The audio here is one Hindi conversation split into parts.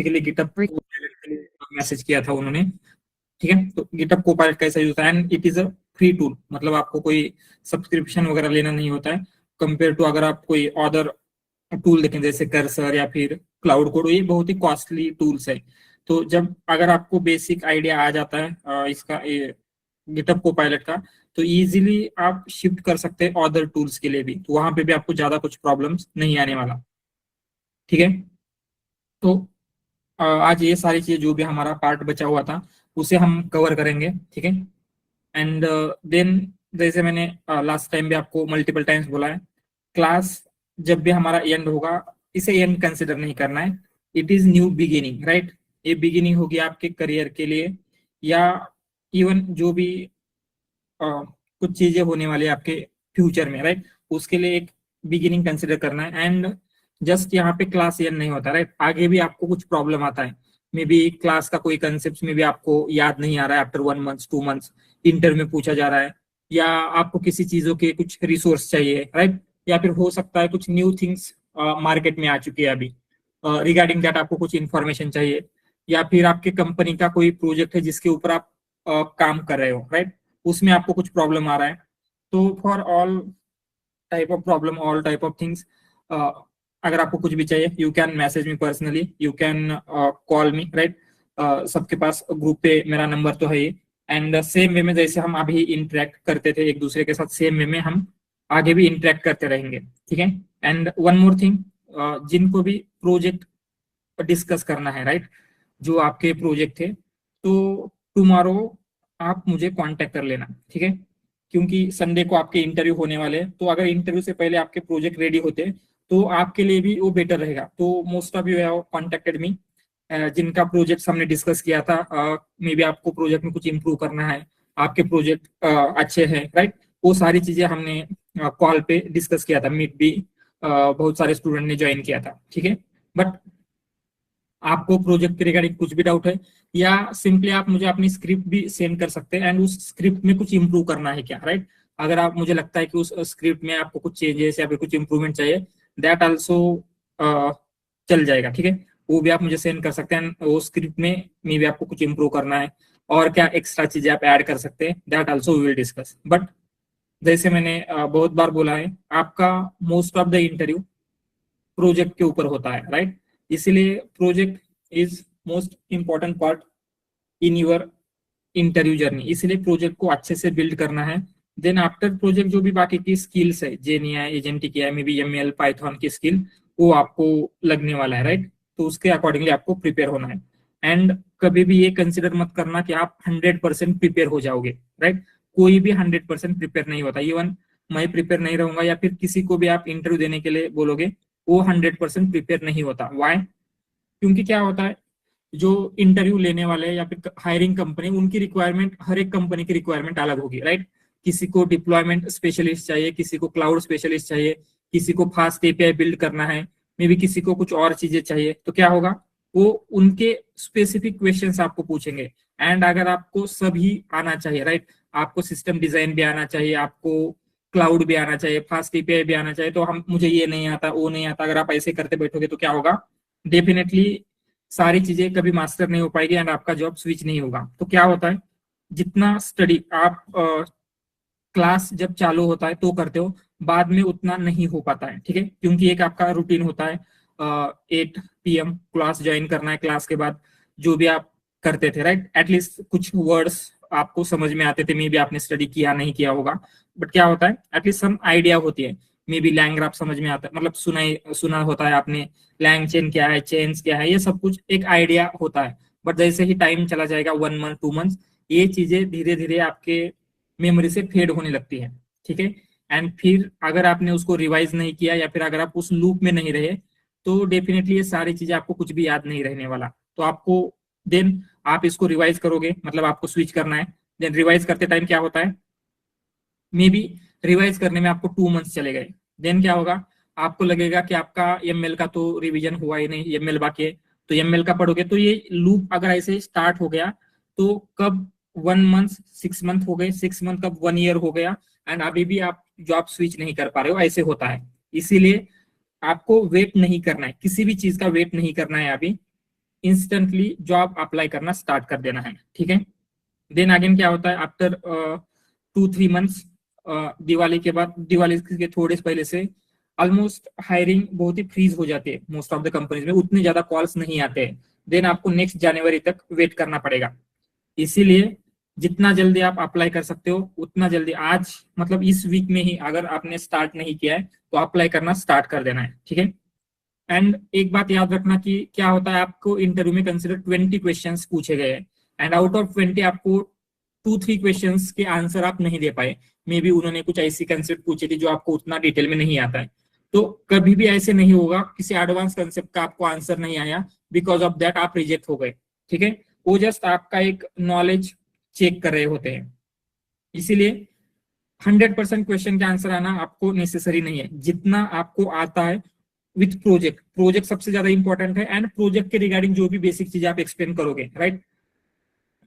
स्पेसिफिकली गिटहब के लिए मैसेज किया था उन्होंने। ठीक है, तो गिटहब कोपायलट कैसा यूज होता है, and it is a free tool, मतलब आपको कोई सब्सक्रिप्शन वगैरह लेना नहीं होता है कंपेयर टू अगर आप कोई अदर टूल देखें जैसे कर्सर या फिर क्लाउड कोड, ये बहुत ही कॉस्टली टूल्स है। तो जब अगर आपको बेसिक आइडिया आ जाता है इसका गिटहब कोपायलट का, तो इजीली आप शिफ्ट कर सकते हैं अदर टूल्स के लिए भी, तो वहां पे भी आपको ज्यादा कुछ प्रॉब्लम्स नहीं आने वाला। ठीक है, तो आज ये सारी चीजें जो भी हमारा पार्ट बचा हुआ था उसे हम कवर करेंगे। ठीक है, एंड देन जैसे मैंने लास्ट टाइम भी आपको मल्टीपल टाइम्स बोला है, क्लास जब भी हमारा एंड होगा इसे एंड कंसिडर नहीं करना है, it is new beginning, right. ये बिगिनिंग होगी आपके करियर के लिए, या इवन जो भी कुछ चीजें होने वाली है आपके फ्यूचर में, राइट, उसके लिए एक बिगिनिंग कंसिडर करना है। एंड जस्ट यहाँ पे क्लास एंड नहीं होता, राइट, आगे भी आपको कुछ प्रॉब्लम आता है, मे बी क्लास का कोई कंसेप्ट में भी आपको याद नहीं आ रहा है आफ्टर 1 मंथ 2 मंथ्स, इंटरव्यू में पूछा जा रहा है, या आपको किसी चीजों के कुछ रिसोर्स चाहिए, राइट, या फिर हो सकता है कुछ न्यू थिंग्स मार्केट में आ चुकी है अभी, रिगार्डिंग दैट आपको कुछ इंफॉर्मेशन चाहिए, या फिर आपके कंपनी का कोई प्रोजेक्ट है जिसके ऊपर आप काम कर रहे हो, राइट, उसमें आपको कुछ प्रॉब्लम आ रहा है। तो for all type of problem, all type of things, अगर आपको कुछ भी चाहिए you can message me personally, you can call me, right. सबके पास ग्रुप पे मेरा नंबर तो है ही, एंड सेम वे में जैसे हम अभी इंटरेक्ट करते थे एक दूसरे के साथ, सेम वे में हम आगे भी इंटरेक्ट करते रहेंगे। ठीक है, एंड वन मोर थिंग, जिनको भी प्रोजेक्ट डिस्कस करना है, राइट, जो आपके प्रोजेक्ट थे, तो टुमारो आप मुझे कांटेक्ट कर लेना। ठीक है, क्योंकि संडे को आपके इंटरव्यू होने वाले हैं, तो अगर इंटरव्यू से पहले आपके प्रोजेक्ट रेडी होते तो आपके लिए भी वो बेटर रहेगा। तो most of you have contacted me, जिनका प्रोजेक्ट हमने डिस्कस किया था, मे बी आपको प्रोजेक्ट में कुछ इंप्रूव करना है, आपके प्रोजेक्ट अच्छे हैं, राइट, वो सारी चीजें हमने कॉल पे डिस्कस किया था, मीट भी बहुत सारे स्टूडेंट ने ज्वाइन किया था। ठीक है, बट आपको प्रोजेक्ट के रिगार्डिंग कुछ भी डाउट है, या सिंपली आप मुझे अपनी स्क्रिप्ट भी सेंड कर सकते हैं, एंड उस स्क्रिप्ट में कुछ इंप्रूव करना है क्या, राइट, अगर आप मुझे लगता है कि उस स्क्रिप्ट में आपको कुछ चेंजेस या फिर कुछ इंप्रूवमेंट चाहिए, दैट आल्सो चल जाएगा। ठीक है, वो भी आप मुझे सेंड कर सकते हैं, वो स्क्रिप्ट में मे भी आपको कुछ इंप्रूव करना है और क्या एक्स्ट्रा चीजें आप ऐड कर सकते हैं, that also we will discuss. But जैसे मैंने बहुत बार बोला है, आपका most of the interview project के ऊपर होता है, राइट, इसीलिए project is most important part in your interview journey, इसलिए प्रोजेक्ट को अच्छे से बिल्ड करना है। देन आफ्टर प्रोजेक्ट जो भी बाकी की स्किल्स है, जेनी है, एजेंटिक है, मे बी एमएल पाइथन की स्किल, वो आपको लगने वाला है, राइट, तो उसके अकॉर्डिंगली आपको प्रिपेयर होना है। एंड कभी भी ये कंसिडर मत करना कि आप 100% प्रिपेयर हो जाओगे, राइट, कोई भी 100% प्रिपेयर नहीं होता, इवन मैं प्रिपेयर नहीं रहूंगा या फिर किसी को भी आप इंटरव्यू देने के लिए बोलोगे, वो 100% प्रिपेयर नहीं होता। वाई? क्योंकि क्या होता है, जो इंटरव्यू लेने वाले या फिर हायरिंग कंपनी, उनकी रिक्वायरमेंट, हर एक कंपनी की रिक्वायरमेंट अलग होगी, राइट, किसी को डिप्लॉयमेंट स्पेशलिस्ट चाहिए, किसी को क्लाउड स्पेशलिस्ट चाहिए, किसी को फास्ट एपीआई बिल्ड करना है, मे बी किसी को कुछ और चीजें चाहिए, तो क्या होगा, वो उनके स्पेसिफिक क्वेश्चंस आपको पूछेंगे। एंड अगर आपको सभी आना चाहिए, राइट, आपको सिस्टम डिजाइन भी आना चाहिए, आपको क्लाउड भी आना चाहिए, फास्ट एपीआई भी आना चाहिए, तो हम मुझे ये नहीं आता वो नहीं आता, अगर आप ऐसे करते बैठोगे तो क्या होगा, डेफिनेटली सारी चीजें कभी मास्टर नहीं हो पाएगी एंड आपका जॉब स्विच नहीं होगा। तो क्या होता है, जितना स्टडी आप क्लास जब चालू होता है तो करते हो, बाद में उतना नहीं हो पाता है। ठीक है, क्योंकि एक आपका रूटीन होता है, 8 PM क्लास ज्वाइन करना है, क्लास के बाद जो भी आप करते थे, राइट, एटलीस्ट कुछ वर्ड्स आपको समझ में आते थे, मे बी आपने स्टडी किया नहीं किया होगा, बट क्या होता है, एटलीस्ट सम आइडिया होती है, मे बी लैंग ग्राफ समझ में आता है, मतलब सुना होता है आपने, लैंग चेन क्या है, चेन्स क्या है, ये सब कुछ एक आइडिया होता है। बट जैसे ही टाइम चला जाएगा, 1 मंथ 2 मंथ, ये चीजें धीरे धीरे आपके मेमोरी से फेड होने लगती है। ठीक है, एंड फिर अगर आपने उसको रिवाइज नहीं किया या फिर अगर आप उस लूप में नहीं रहे, तो डेफिनेटली ये सारी चीजें आपको कुछ भी याद नहीं रहने वाला। तो आपको देन आप इसको रिवाइज करोगे, मतलब आपको स्विच करना है, देन रिवाइज करते टाइम क्या होता है, मे बी रिवाइज करने में आपको 2 मंथ्स चले गए, देन क्या होगा, आपको लगेगा कि आपका एमएल का तो रिवीजन हुआ ही नहीं, एमएल बाकी है, तो एमएल का पढ़ोगे, तो ये लूप अगर ऐसे स्टार्ट हो गया, तो कब 1 मंथ 6 मंथ हो गए, 6 मंथ कब 1 ईयर हो गया, एंड अभी भी आप जॉब स्विच नहीं कर पा रहे हो, ऐसे होता है। इसीलिए आपको वेट नहीं करना है, किसी भी चीज का वेट नहीं करना है अभी, इंस्टेंटली जॉब अप्लाई करना स्टार्ट कर देना है, ठीक है। देन अगेन क्या होता है, आफ्टर 2-3 मंथ्स, दिवाली के बाद, दिवाली के थोड़े पहले से ऑलमोस्ट हायरिंग बहुत ही फ्रीज हो जाती है मोस्ट ऑफ द कंपनीज में, उतने ज्यादा कॉल्स नहीं आते हैं। देन आपको नेक्स्ट जनवरी तक वेट करना पड़ेगा। इसीलिए जितना जल्दी आप अप्लाई कर सकते हो उतना जल्दी, आज मतलब इस वीक में ही अगर आपने स्टार्ट नहीं किया है तो अप्लाई करना स्टार्ट कर देना है, ठीक है। एंड एक बात याद रखना कि क्या होता है, आपको इंटरव्यू में कंसिडर 20 क्वेश्चंस पूछे गए हैं, एंड आउट ऑफ 20 आपको 2-3 क्वेश्चंस के आंसर आप नहीं दे पाए। मे बी उन्होंने कुछ ऐसी कंसेप्ट पूछी थी जो आपको उतना डिटेल में नहीं आता है। तो कभी भी ऐसे नहीं होगा किसी एडवांस कंसेप्ट का आपको आंसर नहीं आया, बिकॉज ऑफ दैट आप रिजेक्ट हो गए, ठीक है। वो जस्ट आपका एक नॉलेज चेक कर रहे होते हैं। इसीलिए 100% क्वेश्चन का आंसर आना आपको नेसेसरी नहीं है, जितना आपको आता है विथ प्रोजेक्ट। प्रोजेक्ट सबसे ज्यादा इंपॉर्टेंट है, एंड प्रोजेक्ट के रिगार्डिंग जो भी बेसिक चीजें आप एक्सप्लेन करोगे, राइट।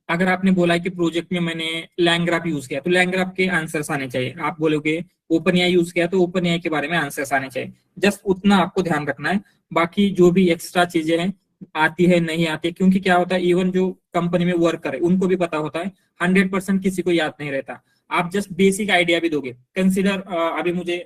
अगर आपने बोला है कि प्रोजेक्ट में मैंने लैंग्राफ यूज किया तो लैंग्राफ के आंसर्स आने चाहिए। आप बोलोगे ओपन एआई यूज किया तो ओपन एआई के बारे में आंसर्स आने चाहिए। जस्ट उतना आपको ध्यान रखना है। बाकी जो भी एक्स्ट्रा चीजें हैं, आती है नहीं आती, क्योंकि क्या होता है, इवन जो कंपनी में वर्क करे उनको भी पता होता है 100% किसी को याद नहीं रहता। आप जस्ट बेसिक आइडिया भी दोगे। कंसिडर अभी मुझे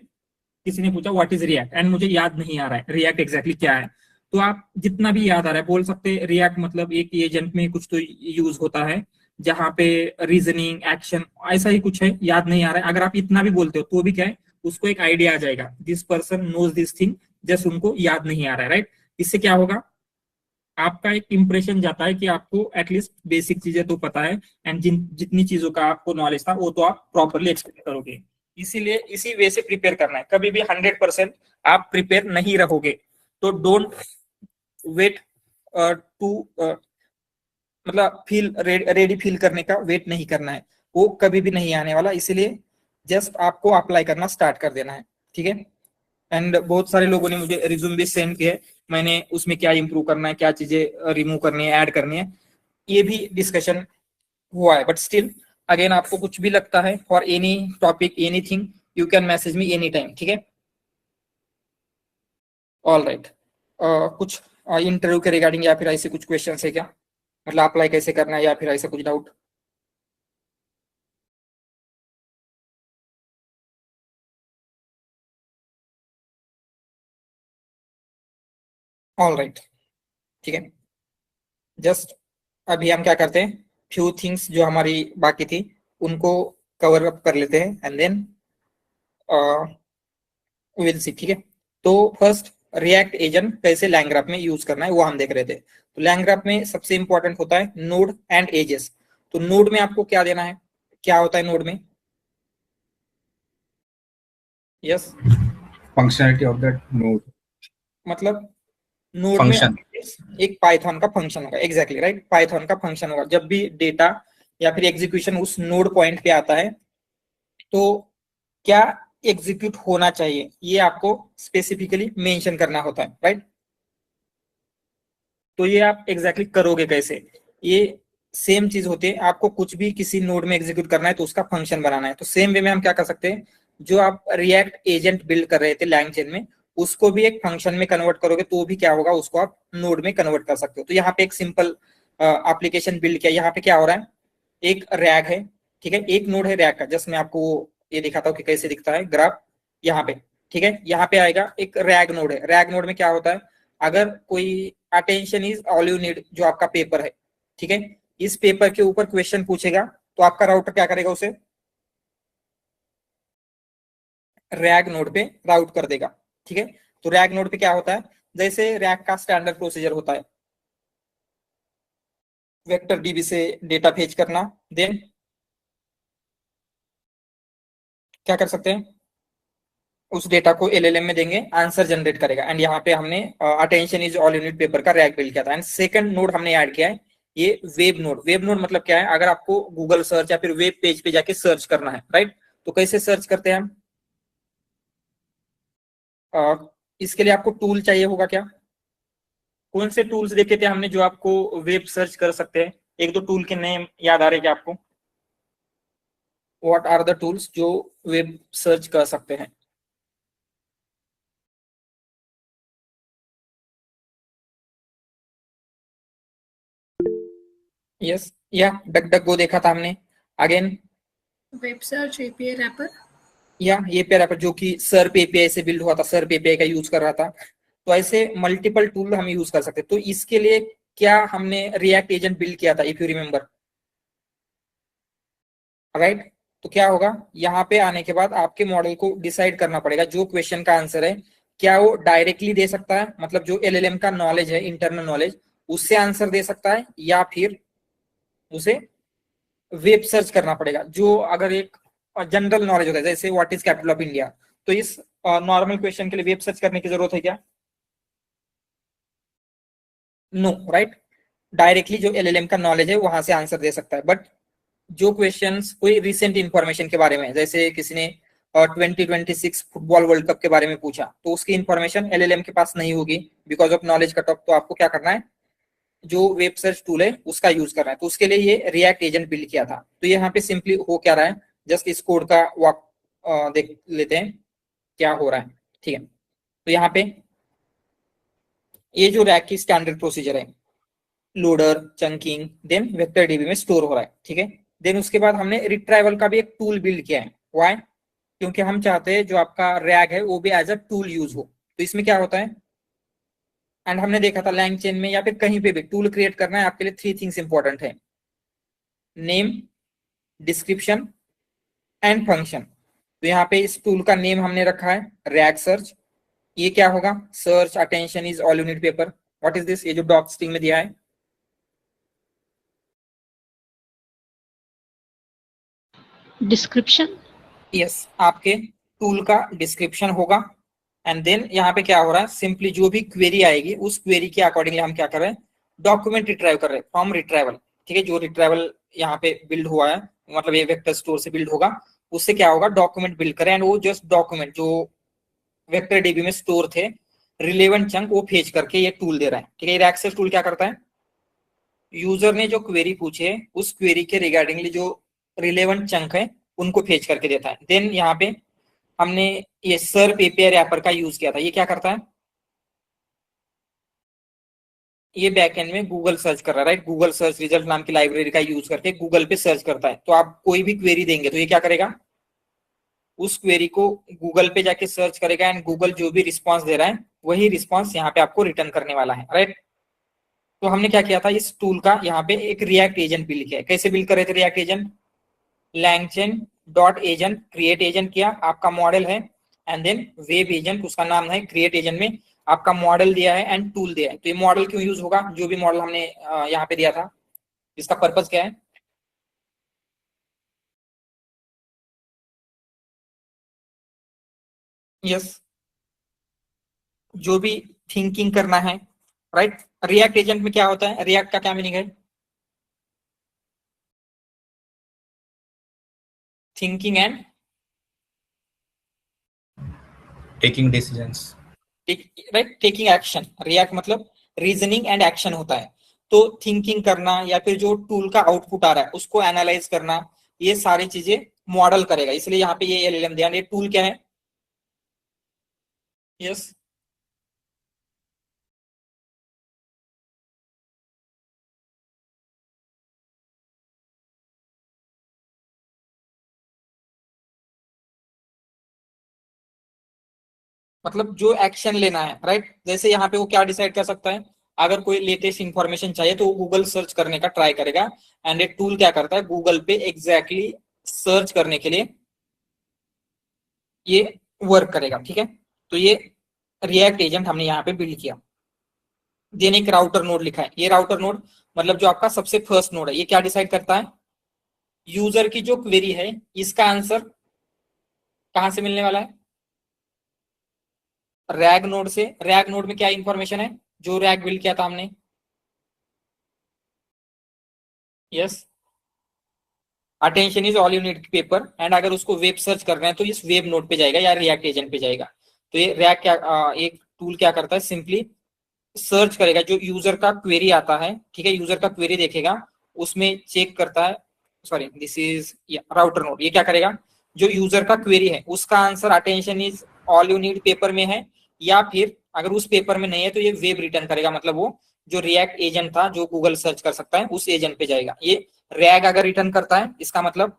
किसी ने पूछा व्हाट इज रिएक्ट, एंड मुझे याद नहीं आ रहा है रिएक्ट एग्जैक्टली क्या है, तो आप जितना भी याद आ रहा है बोल सकते हैं रिएक्ट मतलब एक एजेंट में कुछ तो यूज होता है जहां पे रीजनिंग एक्शन ऐसा ही कुछ है, याद नहीं आ रहा है। अगर आप इतना भी बोलते हो तो भी क्या है, उसको एक आइडिया आ जाएगा, this person knows this thing, just उनको याद नहीं आ रहा है, राइट। इससे क्या होगा, आपका एक इंप्रेशन जाता है कि आपको एटलीस्ट बेसिक चीजें तो पता है, एंड जितनी चीजों का आपको नॉलेज था वो तो आप प्रॉपरली एक्सप्लेन करोगे। इसीलिए इसी वे से प्रिपेयर करना है। कभी भी 100% आप प्रिपेयर नहीं रहोगे तो डोंट वेट टू, मतलब फील रेडी फील करने का वेट नहीं करना है, वो कभी भी नहीं आने वाला। इसीलिए जस्ट आपको अप्लाई करना स्टार्ट कर देना है, ठीक है। एंड बहुत सारे लोगों ने मुझे रिज्यूम भी सेंड किया है, मैंने उसमें क्या इंप्रूव करना है, क्या चीजें रिमूव करनी है, ऐड करनी है, ये भी डिस्कशन हुआ है। बट स्टिल अगेन आपको कुछ भी लगता है for any topic anything, you can message me any time, ठीक है। All right. कुछ इंटरव्यू के रिगार्डिंग या फिर ऐसे कुछ क्वेश्चन है क्या, मतलब अप्लाई कैसे करना है या फिर ऐसा कुछ डाउट? ऑल राइट, ठीक है। जस्ट अभी हम क्या करते हैं, फ्यू थिंग्स जो हमारी बाकी थी उनको कवर अप कर लेते हैं, एंड देन विल सी, ठीक है। तो फर्स्ट, रिएक्ट एजेंट कैसे लैंग्राफ में यूज करना है वो हम देख रहे थे। तो लैंग्राफ में सबसे इंपॉर्टेंट होता है नोड एंड एजेस। तो नोड में आपको क्या देना है, क्या होता है नोड में? Yes, functionality of that node, मतलब नोड में फंक्शन। एक पाइथन का फंक्शन होगा, एग्जैक्टली राइट, पाइथन का फंक्शन होगा। जब भी डेटा या फिर एग्जीक्यूशन उस नोड पॉइंट पे आता है तो क्या एग्जीक्यूट होना चाहिए ये आपको स्पेसिफिकली मेंशन करना होता है, राइट। तो ये आप एग्जैक्टली करोगे कैसे, ये सेम चीज होती है। आपको कुछ भी किसी नोड में एग्जीक्यूट करना है तो उसका फंक्शन बनाना है। तो सेम वे में हम क्या कर सकते हैं, जो आप रिएक्ट एजेंट बिल्ड कर रहे थे लैंग चेन में, उसको भी एक फंक्शन में कन्वर्ट करोगे तो भी क्या होगा, उसको आप नोड में कन्वर्ट कर सकते हो। तो यहाँ पे एक सिंपल एप्लीकेशन बिल्ड किया। यहाँ पे क्या हो रहा है, एक रैग है, ठीक है, एक नोड है रैग का। जस्ट मैं आपको ये दिखाता हूँ कि कैसे दिखता है ग्राफ यहाँ पे, ठीक है। यहाँ पे आएगा एक रैग नोड है। रैग नोड में क्या होता है, अगर कोई attention is all you need, जो आपका पेपर है, ठीक है, इस पेपर के ऊपर क्वेश्चन पूछेगा तो आपका राउटर क्या करेगा, उसे रैग नोड पे राउट कर देगा, ठीक है। तो रैग नोड पे क्या होता है, जैसे रैग का स्टैंडर्ड प्रोसीजर होता है, वेक्टर डीबी से डेटा फेच करना, देन क्या कर सकते हैं, उस डेटा को एलएलएम में देंगे, आंसर जनरेट करेगा। एंड यहाँ पे हमने attention is all unit paper का रैग बिल्ड किया था। एंड सेकंड नोड हमने ऐड किया है ये वेब नोड। वेब नोड मतलब क्या है, अगर आपको गूगल सर्च या फिर वेब पेज पे जाके सर्च करना है, राइट, तो कैसे सर्च करते हैं हम? इसके लिए आपको टूल चाहिए होगा क्या? कौन से टूल्स देखे थे हमने जो आपको वेब सर्च कर सकते हैं? एक दो टूल के नेम याद आ रहे क्या आपको? व्हाट आर द टूल्स जो वेब सर्च कर सकते हैं? यस, या डक डक गो देखा था हमने. Again web search API wrapper. या ये पेयर ऐप जो कि सर्प एपीआई से बिल्ड हुआ था, सर्प एपीआई का यूज कर रहा था. तो ऐसे मल्टीपल टूल हम यूज कर सकते हैं. तो इसके लिए क्या हमने रिएक्ट एजेंट बिल्ड किया था, इफ यू रिमेंबर, राइट. तो क्या होगा, यहाँ पे आने के बाद आपके मॉडल को डिसाइड करना पड़ेगा जो क्वेश्चन का आंसर है क्या वो डायरेक्टली दे सकता है, मतलब जो एलएलएम का नॉलेज है, इंटरनल नॉलेज, उससे आंसर दे सकता है, या फिर उसे वेब सर्च करना पड़ेगा. जो अगर एक जनरल नॉलेज होता है जैसे what is capital of India, तो इस नॉर्मल क्वेश्चन के लिए वेब सर्च करने की जरूरत है क्या? No, right. डायरेक्टली जो एलएलएम का नॉलेज है वहां से आंसर दे सकता है. बट जो क्वेश्चंस कोई रिसेंट इंफॉर्मेशन के बारे में, जैसे किसी ने 2026 फुटबॉल वर्ल्ड कप के बारे में पूछा, तो उसकी इंफॉर्मेशन एलएलएम के पास नहीं होगी because of knowledge cut off. तो आपको क्या करना है, जो वेब सर्च टूल है उसका यूज करना है. तो उसके लिए ये रिएक्ट एजेंट बिल्ड किया था. तो यहाँ पे सिंपली हो क्या रहा है, जस्ट इस कोड का वॉक देख लेते हैं क्या हो रहा है. ठीक है, तो यहाँ पे ये जो रैक की स्टैंडर्ड प्रोसीजर है, loader, chunking, then vector DB में स्टोर हो रहा है. ठीक है, देन उसके बाद हमने रिट्राइवल का भी एक टूल बिल्ड किया है. व्हाई? क्योंकि हम चाहते हैं जो आपका रैग है वो भी एज अ टूल यूज हो. तो इसमें क्या होता है, एंड हमने देखा था लैंग चेन में या फिर कहीं पे भी टूल क्रिएट करना है आपके लिए 3 थिंग्स इंपॉर्टेंट है, नेम, डिस्क्रिप्शन एंड फंक्शन. तो यहाँ पे इस टूल का नेम हमने रखा है रैग सर्च. ये क्या होगा, search attention is all you need paper. What is this, ये जो डॉक स्ट्रिंग में दिया है, डिस्क्रिप्शन. यस, आपके टूल का डिस्क्रिप्शन होगा. एंड देन यहाँ पे क्या हो रहा है, सिंपली जो भी क्वेरी आएगी उस क्वेरी के अकॉर्डिंगली हम क्या कर रहे हैं, डॉक्यूमेंट रिट्राइव कर रहे हैं फ्रॉम रिट्राइवल. ठीक है, जो रिट्राइवल यहाँ पे बिल्ड हुआ है, मतलब ये वेक्टर स्टोर से बिल्ड होगा, उससे क्या होगा, डॉक्यूमेंट बिल्ड करें. एंड वो जस्ट डॉक्यूमेंट जो वेक्टर डीबी में स्टोर थे, रिलेवेंट चंक, वो फेच करके ये टूल दे रहा है. ठीक है, ये एक्सेस टूल क्या करता है, यूजर ने जो क्वेरी पूछे उस क्वेरी के रिगार्डिंगली जो रिलेवेंट चंक है उनको फेच करके देता है. देन यहाँ पे हमने ये सर्प एपीआई रैपर का यूज किया था. ये क्या करता है, ये बैकएंड में गूगल सर्च कर रहा है, राइट. गूगल सर्च रिजल्ट नाम की लाइब्रेरी का यूज करके गूगल पे सर्च करता है. तो आप कोई भी क्वेरी देंगे तो ये क्या करेगा, उस क्वेरी को गूगल पे जाके सर्च करेगा एंड गूगल जो भी रिस्पॉन्स दे रहा है वही रिस्पॉन्स यहाँ पे आपको रिटर्न करने वाला है, राइट. तो हमने क्या किया था, इस टूल का यहाँ पे एक रिएक्ट एजेंट बिल्ड किया. कैसे बिल्ड कर रहे थे react agent, LangChain dot agent create agent किया, आपका मॉडल है, एंड देन वेब एजेंट उसका नाम है, क्रिएट एजेंट में आपका मॉडल दिया है एंड टूल दिया है. तो ये मॉडल क्यों यूज होगा, जो भी मॉडल हमने यहाँ पे दिया था, इसका पर्पस क्या है, यस, जो भी थिंकिंग करना है, राइट. रिएक्ट एजेंट में क्या होता है, रिएक्ट का क्या मीनिंग है, thinking and taking decisions. Right, taking action. React मतलब रीजनिंग एंड एक्शन होता है. तो थिंकिंग करना या फिर जो टूल का आउटपुट आ रहा है उसको एनालाइज करना, ये सारी चीजें मॉडल करेगा. इसलिए यहाँ पे ये एलएलएम दिया. ये टूल क्या है, यस, मतलब जो एक्शन लेना है, राइट. जैसे यहाँ पे वो क्या डिसाइड कर सकता है, अगर कोई लेटेस्ट इंफॉर्मेशन चाहिए तो वो गूगल सर्च करने का ट्राई करेगा. एंड ये टूल क्या करता है, गूगल पे एग्जैक्टली सर्च करने के लिए ये वर्क करेगा. ठीक है, तो ये रिएक्ट एजेंट हमने यहाँ पे बिल्ड किया. देन एक राउटर नोड लिखा है. ये राउटर नोड मतलब जो आपका सबसे फर्स्ट नोड है, ये क्या डिसाइड करता है, यूजर की जो क्वेरी है इसका आंसर कहां से मिलने वाला है, रैग नोड से. रैग नोड में क्या इंफॉर्मेशन है, जो रैग बिल्ड किया था हमने, yes, attention is all you need paper. And अगर उसको वेब सर्च कर रहे हैं तो इस वेब नोड पे जाएगा या रिएक्ट एजेंट पे जाएगा. तो ये रैग क्या एक टूल क्या करता है, सिंपली सर्च करेगा जो यूजर का क्वेरी आता है. ठीक है, यूजर का क्वेरी देखेगा, उसमें चेक करता है, sorry this is router node. ये क्या करेगा, जो यूजर का क्वेरी है उसका answer attention is all you need paper में है, या फिर अगर उस पेपर में नहीं है तो ये वेब रिटर्न करेगा, मतलब वो जो रिएक्ट एजेंट था जो गूगल सर्च कर सकता है उस एजेंट पे जाएगा। ये रैग अगर रिटर्न करता है इसका मतलब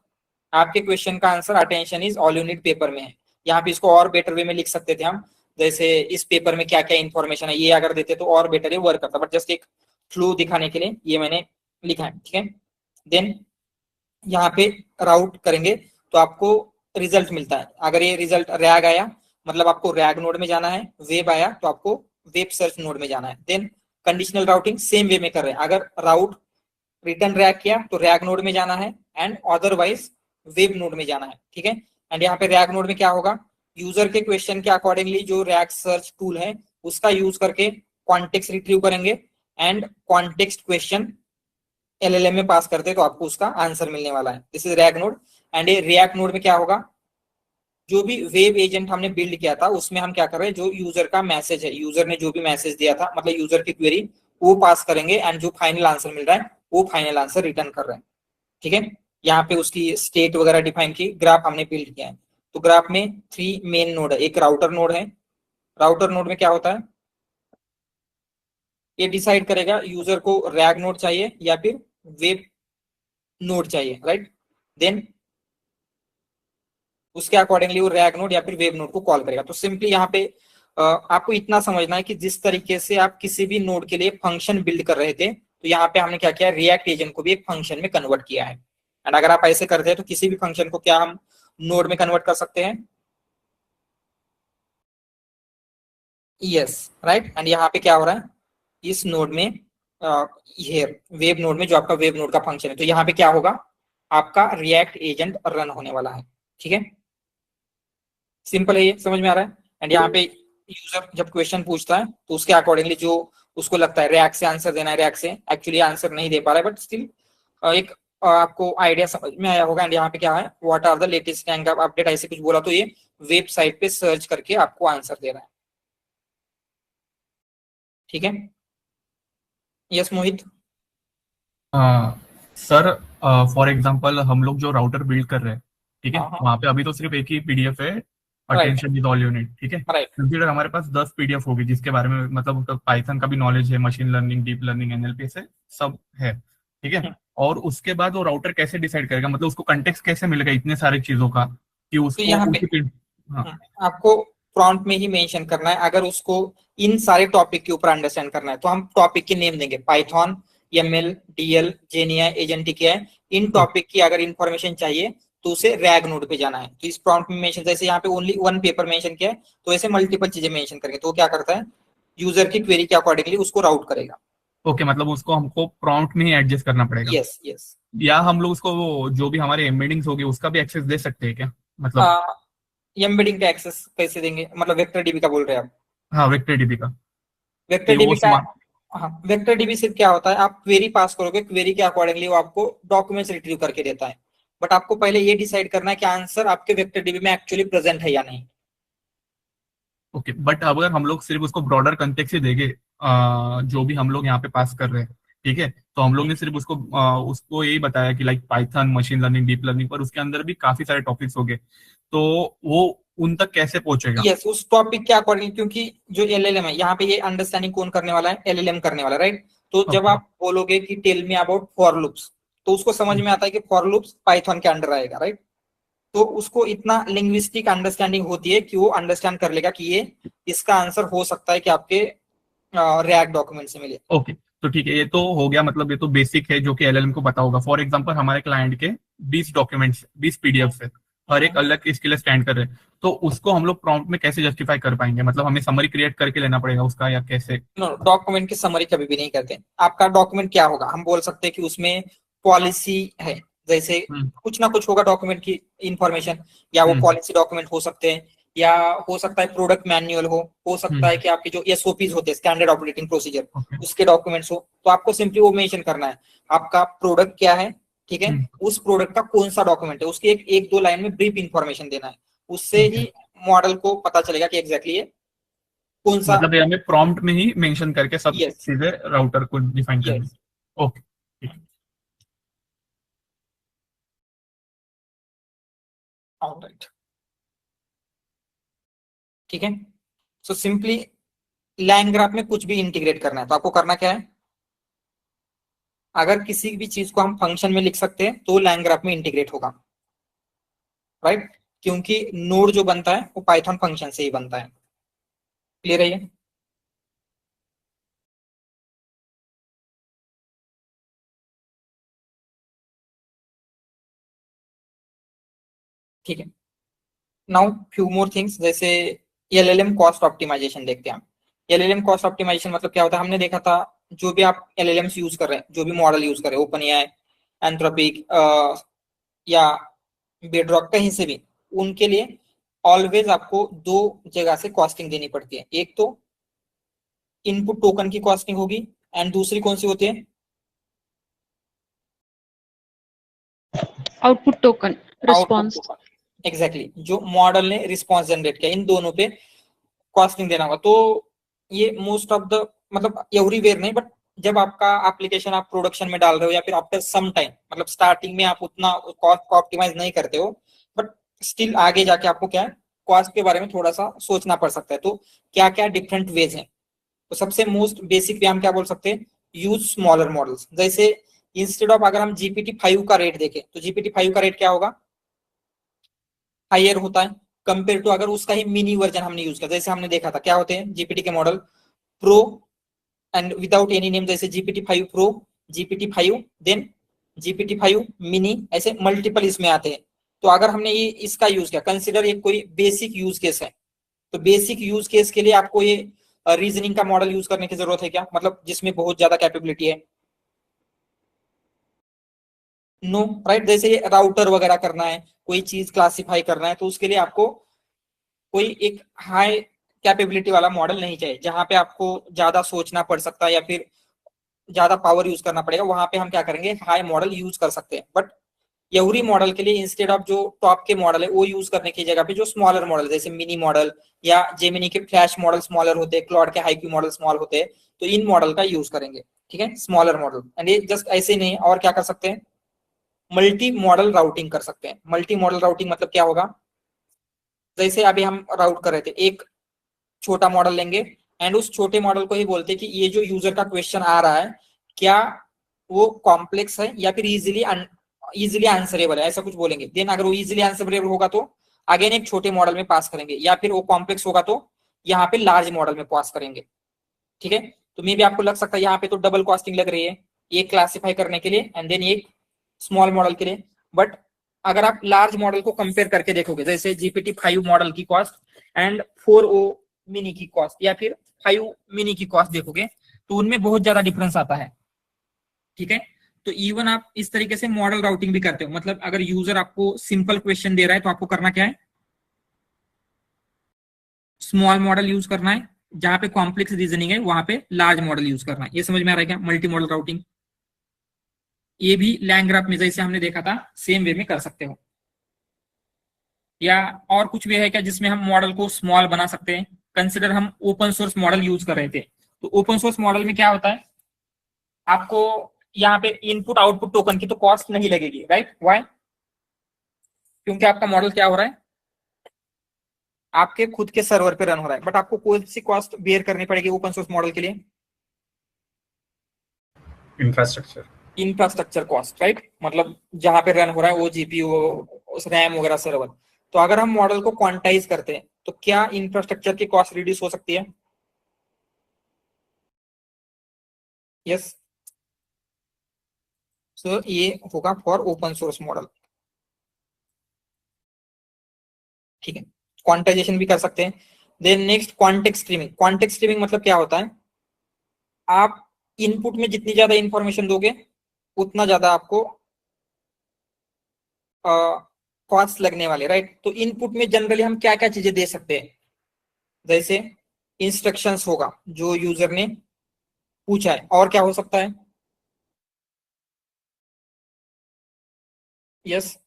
आपके क्वेश्चन का answer attention is all you need paper में है। यहाँ पे इसको और बेटर वे में लिख सकते थे हम, जैसे इस पेपर में क्या क्या इंफॉर्मेशन है ये अगर देते तो और बेटर ये वर्क करता, बट जस्ट एक फ्लो दिखाने के लिए ये मैंने लिखा है। ठीक है, देन यहाँ पे राउट करेंगे तो आपको रिजल्ट मिलता है। अगर ये रिजल्ट रैग आया मतलब आपको रैग नोड में जाना है, वेब आया तो आपको वेब सर्च नोड में जाना है। Then conditional routing same way में कर रहे हैं, अगर राउट रिटर्न रैग किया तो रैग नोड में जाना है एंड अदरवाइज वेब नोड में जाना है। ठीक है, एंड यहाँ पे रैग नोड में क्या होगा, यूजर के क्वेश्चन के अकॉर्डिंगली जो रैग सर्च टूल है उसका यूज करके कॉन्टेक्स्ट रिट्रीव करेंगे एंड कॉन्टेक्स्ट क्वेश्चन एलएलएम में पास करते तो आपको उसका आंसर मिलने वाला है। This is rag node. And ये रिएक्ट नोड में क्या होगा, जो भी वेब एजेंट हमने बिल्ड किया था उसमें हम क्या कर रहे हैं, जो यूजर का मैसेज है, यूजर ने जो भी मैसेज दिया था मतलब यूजर की क्वेरी वो पास करेंगे एंड जो फाइनल आंसर मिल रहा है वो फाइनल आंसर रिटर्न कर रहे हैं। ठीक है, यहाँ पे उसकी स्टेट वगैरह डिफाइन की, ग्राफ हमने बिल्ड किया है। तो ग्राफ में 3 मेन नोड है, एक राउटर नोड है। राउटर नोड में क्या होता है, ये डिसाइड करेगा यूजर को रैग नोड चाहिए या फिर वेब नोड चाहिए, राइट। देन उसके अकॉर्डिंगली वो रैग नोड या फिर वेब नोड को कॉल करेगा। तो सिंपली यहाँ पे आपको इतना समझना है कि जिस तरीके से आप किसी भी नोड के लिए फंक्शन बिल्ड कर रहे थे तो यहाँ पे हमने क्या किया, रिएक्ट एजेंट को भी एक फंक्शन में कन्वर्ट किया है। एंड अगर आप ऐसे करते हैं तो किसी भी फंक्शन को क्या हम नोड में कन्वर्ट कर सकते हैं, यस राइट। एंड यहाँ पे क्या हो रहा है, इस नोड में ये वेब नोड में जो आपका वेब नोड का फंक्शन है तो यहाँ पे क्या होगा, आपका रिएक्ट एजेंट रन होने वाला है। ठीक है, सिंपल है, ये समझ में आ रहा है। एंड यहाँ पे यूजर जब क्वेश्चन पूछता है तो उसके अकॉर्डिंगली जो उसको लगता है रिएक्ट से आंसर देना है, रिएक्ट से एक्चुअली आंसर नहीं दे पा रहा है बट स्टिल एक आपको आइडिया समझ में आया होगा। एंड यहाँ पे क्या है, what are the latest rank update ऐसे कुछ बोला तो ये वेबसाइट पे सर्च करके आपको आंसर दे रहा है। ठीक है, yes Mohit. Sir for example हम लोग जो राउटर बिल्ड कर रहे हैं, ठीक है, हाँ हाँ वहां पे अभी तो सिर्फ एक ही पीडीएफ है, right attention is all unit. ठीक है, राइट कंसीडर हमारे पास 10 पीडीएफ होगी जिसके बारे में मतलब पाइथन का भी नॉलेज है, machine learning, deep learning, NLP से सब है। ठीक है, और उसके बाद वो राउटर कैसे डिसाइड करेगा, मतलब उसको कंटेक्स्ट कैसे मिलेगा इतने सारे चीजों का कि तो उसको यहाँ पे उसी हाँ आपको प्रॉम्प्ट में ही मेंशन करना है। अगर उसको इन सारे टॉपिक के ऊपर अंडरस्टैंड करना है तो हम टॉपिक के नेम देंगे, पाइथन, एमएल, डीएल, जेनिया, एजेंटिक है। इन टॉपिक की अगर इंफॉर्मेशन चाहिए तो उसे रैग नोड पे जाना है। तो इस प्रॉम्प्ट में मेंशन, जैसे यहाँ पे ओनली 1 पेपर मेंशन किया है तो ऐसे मल्टीपल चीजें मेंशन करेंगे तो वो क्या करता है, यूजर की क्वेरी के अकॉर्डिंगली उसको राउट करेगा। ओके, मतलब उसको हमको प्रॉम्प्ट में ही एडजस्ट करना पड़ेगा, यस यस। या हम लोग उसको वो जो भी हमारे एम्बेडिंग्स होगी उसका भी एक्सेस दे सकते हैं क्या, मतलब। एम्बेडिंग का एक्सेस कैसे देंगे, मतलब वेक्टर डीबी का बोल रहे हैं आप। हाँ, वेक्टर डीबी का वेक्टर कि डीबी वो का, हाँ वेक्टर डीबी सिर्फ क्या होता है, आप क्वेरी पास करोगे, क्वेरी के अकॉर्डिंगली वो आपको डॉक्यूमेंट्स रिट्रीव करके देता है। बट आपको पहले ये डिसाइड करना है कि आंसर आपके वेक्टर डीबी में एक्चुअली प्रेजेंट है या नहीं। ओके, बट अगर हम लोग सिर्फ उसको ब्रॉडर कंटेक्स्ट ही देंगे, जो भी हम लोग यहाँ पे पास कर रहे हैं, ठीक है, तो हम लोग ने सिर्फ उसको यही बताया कि like Python, machine learning, deep learning, पर उसके अंदर भी काफी सारे टॉपिक्स हो गए, तो वो उन तक कैसे पहुंचेगा। यस, उस टॉपिक के अकॉर्डिंग, क्योंकि जो एलएलएम है यहाँ पे ये अंडरस्टैंडिंग कौन करने वाला है, एलएलएम करने वाला है, राइट। तो जब ओके। आप बोलोगे कि tell me about for loops तो उसको समझ में आता है कि फॉर लूप्स पाइथन के अंडर आएगा, राइट। तो उसको इतना लिंग्विस्टिक अंडरस्टैंडिंग होती है कि वो अंडरस्टैंड कर लेगा कि ये इसका आंसर हो सकता है कि आपके रिएक्ट डॉक्यूमेंट से मिले। ओके, तो ठीक है, ये तो हो गया, मतलब ये तो बेसिक है जो कि एलएलएम को पता होगा। फॉर एग्जांपल हमारे क्लाइंट के 20 डॉक्यूमेंट्स, 20 पीडीएफ है, हर एक अलग इसके लिए स्टैंड कर रहे हैं, तो उसको हम लोग प्रॉम्प्ट में कैसे जस्टिफाई कर पाएंगे, मतलब हमें समरी क्रिएट करके लेना पड़ेगा उसका, या कैसे। नो, डॉक्यूमेंट की समरी कभी भी नहीं करते। आपका डॉक्यूमेंट क्या होगा, हम बोल सकते हैं कि उसमें पॉलिसी है, जैसे हम्म कुछ ना कुछ होगा डॉक्यूमेंट की इंफॉर्मेशन, या वो हम्म पॉलिसी डॉक्यूमेंट हो सकते हैं, या हो सकता है प्रोडक्ट मैन्युअल हो सकता है हम्म कि आपके जो एसओपीज होते हैं, स्टैंडर्ड ऑपरेटिंग प्रोसीजर, ओके। उसके डॉक्यूमेंट्स हो। तो आपको सिंपली वो मेंशन करना है आपका प्रोडक्ट क्या है, ठीक है, उस प्रोडक्ट का कौन सा डॉक्यूमेंट है, उसकी एक दो लाइन में ब्रीफ इंफॉर्मेशन देना है। उससे ओके, ही मॉडल को पता चलेगा कि एग्जैक्टली ये कौन सा। मतलब ये हमें प्रॉम्प्ट में ही मेंशन करके सब यस चीजें राउटर को डिफाइन करनी। यस। ओके, ठीक है। ऑलराइट, ठीक है। सो सिंपली लाइन ग्राफ में कुछ भी इंटीग्रेट करना है तो आपको करना क्या है, अगर किसी भी चीज को हम फंक्शन में लिख सकते हैं तो लैंग्राफ में इंटीग्रेट होगा, राइट, क्योंकि नोड जो बनता है वो पाइथन फंक्शन से ही बनता है। क्लियर है ये? ठीक है, नाउ फ्यू मोर थिंग्स, जैसे एलएलएम कॉस्ट ऑप्टिमाइजेशन देखते हैं हम। एलएलएम कॉस्ट ऑप्टिमाइजेशन मतलब क्या होता है, हमने देखा था जो भी आप एलएलएम्स यूज कर रहे हैं, जो भी मॉडल यूज कर रहे हैं, ओपन एआई, एंथ्रोपिक या बेडरॉक, कहीं से भी, उनके लिए ऑलवेज आपको दो जगह से कॉस्टिंग देनी पड़ती है। एक तो इनपुट टोकन की कॉस्टिंग होगी एंड दूसरी कौन सी होती है? Output token response. Output token, exactly, जो मॉडल ने रिस्पॉन्स जनरेट किया, इन दोनों पे कॉस्टिंग देना होगा। तो ये मोस्ट ऑफ द, मतलब एवरीवेयर नहीं, बट जब आपका एप्लीकेशन आप प्रोडक्शन में डाल रहे हो या फिर आफ्टर सम टाइम, मतलब स्टार्टिंग में आप उतना कॉस्ट को ऑप्टिमाइज नहीं करते हो, बट स्टिल आगे जाके आपको क्या है, कॉस्ट के बारे में थोड़ा सा सोचना पड़ सकता है। तो क्या क्या डिफरेंट वेज हैं? तो सबसे मोस्ट बेसिक वे हम क्या बोल सकते हैं, यूज स्मॉलर मॉडल्स। जैसे इंस्टेड ऑफ, अगर हम GPT-5 का रेट देखें तो GPT-5 का रेट क्या होगा, हायर होता है कंपेयर टू अगर उसका ही मिनी वर्जन हमने यूज किया। जैसे हमने देखा था क्या होते हैं जीपीटी के model, pro and without any name, जैसे GPT-5 pro, GPT-5 then GPT-5 mini, ऐसे मल्टीपल इसमें आते हैं। तो अगर हमने ये इसका यूज किया, कंसिडर ये कोई बेसिक यूज केस है, तो बेसिक यूज केस के लिए आपको ये रीजनिंग का मॉडल यूज करने की जरूरत है क्या, मतलब जिसमें बहुत ज्यादा कैपेबिलिटी है? No, right. जैसे ये राउटर वगैरह करना है, कोई चीज क्लासिफाई करना है, तो उसके लिए आपको कोई एक हाई कैपेबिलिटी वाला मॉडल नहीं चाहिए, जहां पे आपको ज्यादा सोचना पड़ सकता है या फिर ज्यादा पावर यूज करना पड़ेगा। वहां पे हम क्या करेंगे, हाई मॉडल यूज कर सकते हैं। बट एवरी मॉडल के लिए इंस्टेड ऑफ जो टॉप के मॉडल है वो यूज करने की जगह पे जो स्मॉलर मॉडल, जैसे मिनी मॉडल या जेमिनी के फ्लैश मॉडल स्मॉलर होते हैं, क्लॉड के हाईक्यू मॉडल स्मॉल होते हैं, तो इन मॉडल का यूज करेंगे। ठीक है, स्मॉलर मॉडल। एंड ये जस्ट ऐसे नहीं, और क्या कर सकते हैं, मल्टी मॉडल राउटिंग कर सकते हैं। मल्टी मॉडल राउटिंग मतलब क्या होगा, जैसे अभी हम राउट कर रहे थे, एक छोटा मॉडल लेंगे एंड उस छोटे मॉडल को ही बोलते हैं कि ये जो यूजर का क्वेश्चन आ रहा है, क्या वो कॉम्प्लेक्स है या फिर इजिली आंसरेबल है, ऐसा कुछ बोलेंगे। देन अगर वो इजिली आंसरेबल होगा तो अगेन एक छोटे मॉडल में पास करेंगे, या फिर वो कॉम्प्लेक्स होगा तो यहाँ पे लार्ज मॉडल में पास करेंगे। ठीक है, तो मे भी आपको लग सकता है यहाँ पे तो डबल कॉस्टिंग लग रही है, एक क्लासिफाई करने के लिए एंड देन एक स्मॉल मॉडल के लिए। बट अगर आप लार्ज मॉडल को कंपेयर करके देखोगे, जैसे GPT-5 मॉडल की कॉस्ट एंड 4o मिनी की कॉस्ट या फिर 5 मिनी की कॉस्ट देखोगे, तो उनमें बहुत ज्यादा डिफरेंस आता है। ठीक है, तो इवन आप इस तरीके से मॉडल राउटिंग भी करते हो, मतलब अगर यूजर आपको सिंपल क्वेश्चन दे रहा है तो आपको करना क्या है, स्मॉल मॉडल यूज करना है, जहां पे कॉम्प्लेक्स रीजनिंग है वहां पे लार्ज मॉडल यूज करना है। ये समझ में आ रहा है क्या, मल्टी मॉडल राउटिंग? ये भी लैंग्राफ में जैसे हमने देखा था सेम वे में कर सकते हो। या और कुछ वे है क्या जिसमें हम मॉडल को स्मॉल बना सकते हैं? कंसिडर हम ओपन सोर्स मॉडल यूज कर रहे थे, तो ओपन सोर्स मॉडल में क्या होता है, आपको यहाँ पे इनपुट आउटपुट टोकन की तो कॉस्ट नहीं लगेगी, राइट? व्हाई? क्योंकि आपका मॉडल क्या हो रहा है, आपके खुद के सर्वर पे रन हो रहा है। बट आपको कौन सी कॉस्ट बेयर करनी पड़ेगी ओपन सोर्स मॉडल के लिए? इंफ्रास्ट्रक्चर कॉस्ट, राइट, मतलब जहां पे रन हो रहा है वो जीपीयू, रैम वगैरह सर्वर। तो अगर हम मॉडल को क्वांटाइज करते हैं तो क्या इंफ्रास्ट्रक्चर की कॉस्ट रिड्यूस हो सकती है? यस, सो ये होगा फॉर ओपन सोर्स मॉडल। ठीक है, क्वांटाइजेशन भी कर सकते हैं। देन नेक्स्ट, क्वांटेक्स्ट स्ट्रीमिंग। क्वांटेक्स्ट स्ट्रीमिंग मतलब क्या होता है, आप इनपुट में जितनी ज्यादा इंफॉर्मेशन दोगे उतना ज्यादा आपको कॉस्ट लगने वाले, राइट? तो इनपुट में जनरली हम क्या क्या चीजें दे सकते हैं, जैसे इंस्ट्रक्शंस होगा जो यूजर ने पूछा है, और क्या हो सकता है? यस,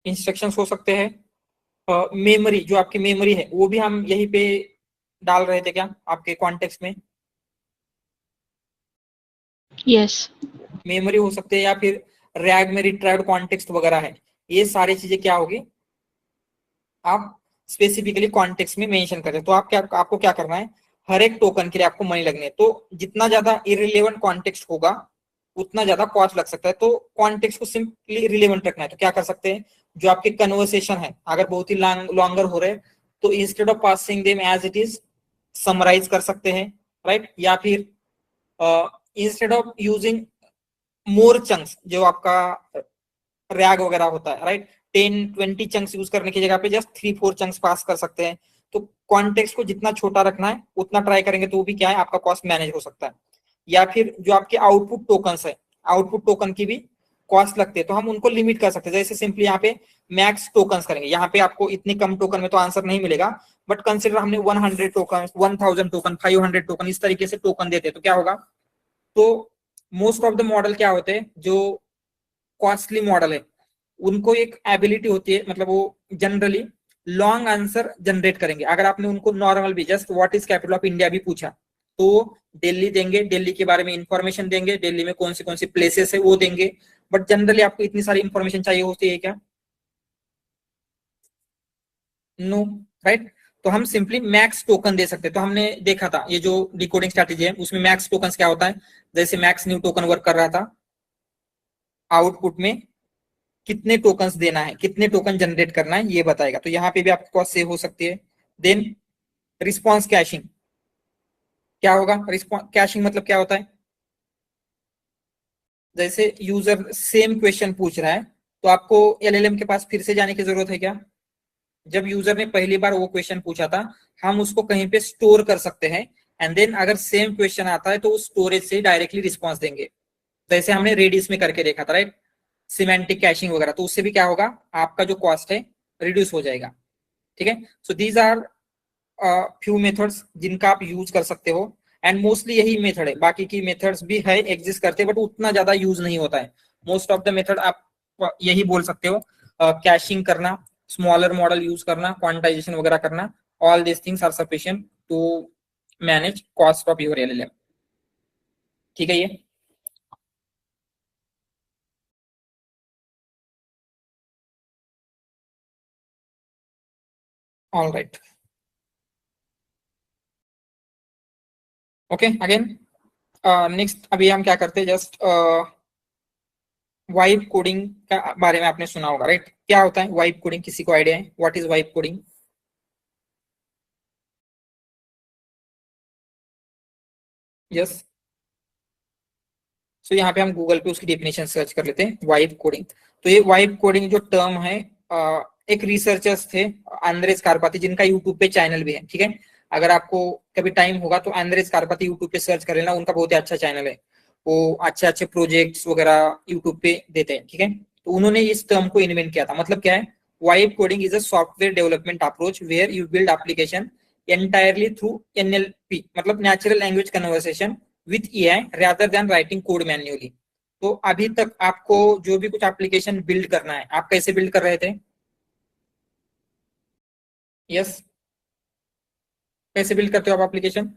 इंस्ट्रक्शंस हो सकते हैं। मेमोरी, जो आपकी मेमोरी है वो भी हम यहीं पे डाल रहे थे क्या आपके कॉन्टेक्स्ट में? यस। मेमोरी हो सकते हैं, या फिर रैग में रिट्राइव्ड कॉन्टेक्स्ट वगैरह है। ये सारी चीजें क्या होगी, आप स्पेसिफिकली कॉन्टेक्स्ट में मेंशन करें। तो आपको क्या करना है, हर एक टोकन के लिए आपको मनी लगने है। तो जितना ज्यादा इररिलेवेंट कॉन्टेक्स्ट होगा उतना ज्यादा कॉस्ट लग सकता है। तो कॉन्टेक्स्ट को सिंपली रिलेवेंट रखना है। तो क्या कर सकते हैं, जो आपके कन्वर्सेशन है अगर बहुत ही लॉन्गर हो रहे हैं तो instead of passing them as it is summarize कर सकते हैं, राइट। या फिर instead of using more chunks, जो आपका रैग वगैरह होता है, राइट, 10-20 चंक्स यूज करने की जगह पे जस्ट 3-4 चंक्स पास कर सकते हैं। तो कॉन्टेक्स्ट को जितना छोटा रखना है उतना ट्राई करेंगे तो भी क्या है, आपका कॉस्ट मैनेज हो सकता है। या फिर जो आपके आउटपुट टोकन्स है, आउटपुट टोकन की भी कॉस्ट लगते हैं, तो हम उनको लिमिट कर सकते हैं। जैसे सिंपली यहाँ पे मैक्स टोकन्स करेंगे, यहाँ पे आपको इतनी कम टोकन में तो आंसर नहीं मिलेगा, बट कंसिडर हमने 100 टोकन, 1000 टोकन, 500 टोकन इस तरीके से टोकन देते हैं, तो क्या होगा, तो मोस्ट ऑफ द मॉडल क्या होते हैं जो कॉस्टली मॉडल है उनको एक एबिलिटी होती है, मतलब वो जनरली लॉन्ग आंसर जनरेट करेंगे। अगर आपने उनको नॉर्मल भी just what is capital of India भी पूछा तो दिल्ली देंगे, दिल्ली के बारे में इंफॉर्मेशन देंगे, दिल्ली में कौन सी प्लेसेस है वो देंगे। बट जनरली आपको इतनी सारी इंफॉर्मेशन चाहिए होती है क्या? No, right. तो हम सिंपली मैक्स टोकन दे सकते हैं। तो हमने देखा था ये जो डिकोडिंग स्ट्रैटेजी है उसमें मैक्स टोकन क्या होता है, जैसे मैक्स न्यू टोकन वर्क कर रहा था, आउटपुट में कितने टोकन्स देना है, कितने टोकन जनरेट करना है ये बताएगा। तो यहाँ पे भी आपको कॉस्ट सेव हो सकती है। देन रिस्पॉन्स कैशिंग क्या होगा, रिस्पॉन्स कैशिंग मतलब क्या होता है, जैसे यूजर सेम क्वेश्चन पूछ रहा है तो आपको एलएलएम के पास फिर से जाने की जरूरत है क्या? जब यूजर ने पहली बार वो क्वेश्चन पूछा था हम उसको कहीं पे स्टोर कर सकते हैं, एंड देन अगर सेम क्वेश्चन आता है तो उस स्टोरेज से डायरेक्टली रिस्पॉन्स देंगे। जैसे हमने रेडिस में करके देखा था, राइट, सिमेंटिक कैशिंग वगैरह। तो उससे भी क्या होगा, आपका जो कॉस्ट है रिड्यूस हो जाएगा। ठीक है, so these are few methods जिनका आप यूज कर सकते हो, एंड मोस्टली यही मेथड है। बाकी की मेथड्स भी है, एग्जिस्ट करते हैं, बट उतना ज्यादा यूज नहीं होता है। मोस्ट ऑफ द मेथड आप यही बोल सकते हो, कैशिंग करना, स्मॉलर मॉडल यूज करना, क्वांटाइजेशन वगैरह करना, all this things are sufficient to manage cost of your LLM. ठीक है, ये all right. Okay, again next अभी हम क्या करते हैं, जस्ट वाइब कोडिंग का बारे में आपने सुना होगा, राइट। क्या होता है वाइब कोडिंग, किसी को आइडिया है what is vibe coding? Yes, so यहाँ पे हम गूगल पे उसकी डेफिनेशन सर्च कर लेते हैं, वाइब कोडिंग। तो ये वाइब कोडिंग जो टर्म है, एक रिसर्चर्स थे आंद्रेस कारपाती, जिनका यूट्यूब पे चैनल भी है। ठीक है, अगर आपको कभी टाइम होगा तो आंद्रेस कारपाती यूट्यूब पे सर्च कर लेना, उनका बहुत ही अच्छा चैनल है, वो अच्छे अच्छे प्रोजेक्ट्स वगैरह यूट्यूब पे देते हैं। ठीक है, तो उन्होंने इस टर्म को इन्वेंट किया था। मतलब क्या है, vibe coding is a software development approach where you build application entirely through NLP, मतलब natural language conversation with AI rather than writing code manually. तो अभी तक आपको जो भी कुछ एप्लीकेशन बिल्ड करना है, आप कैसे बिल्ड कर रहे थे? यस, कैसे बिल्ड करते हो आप एप्लीकेशन?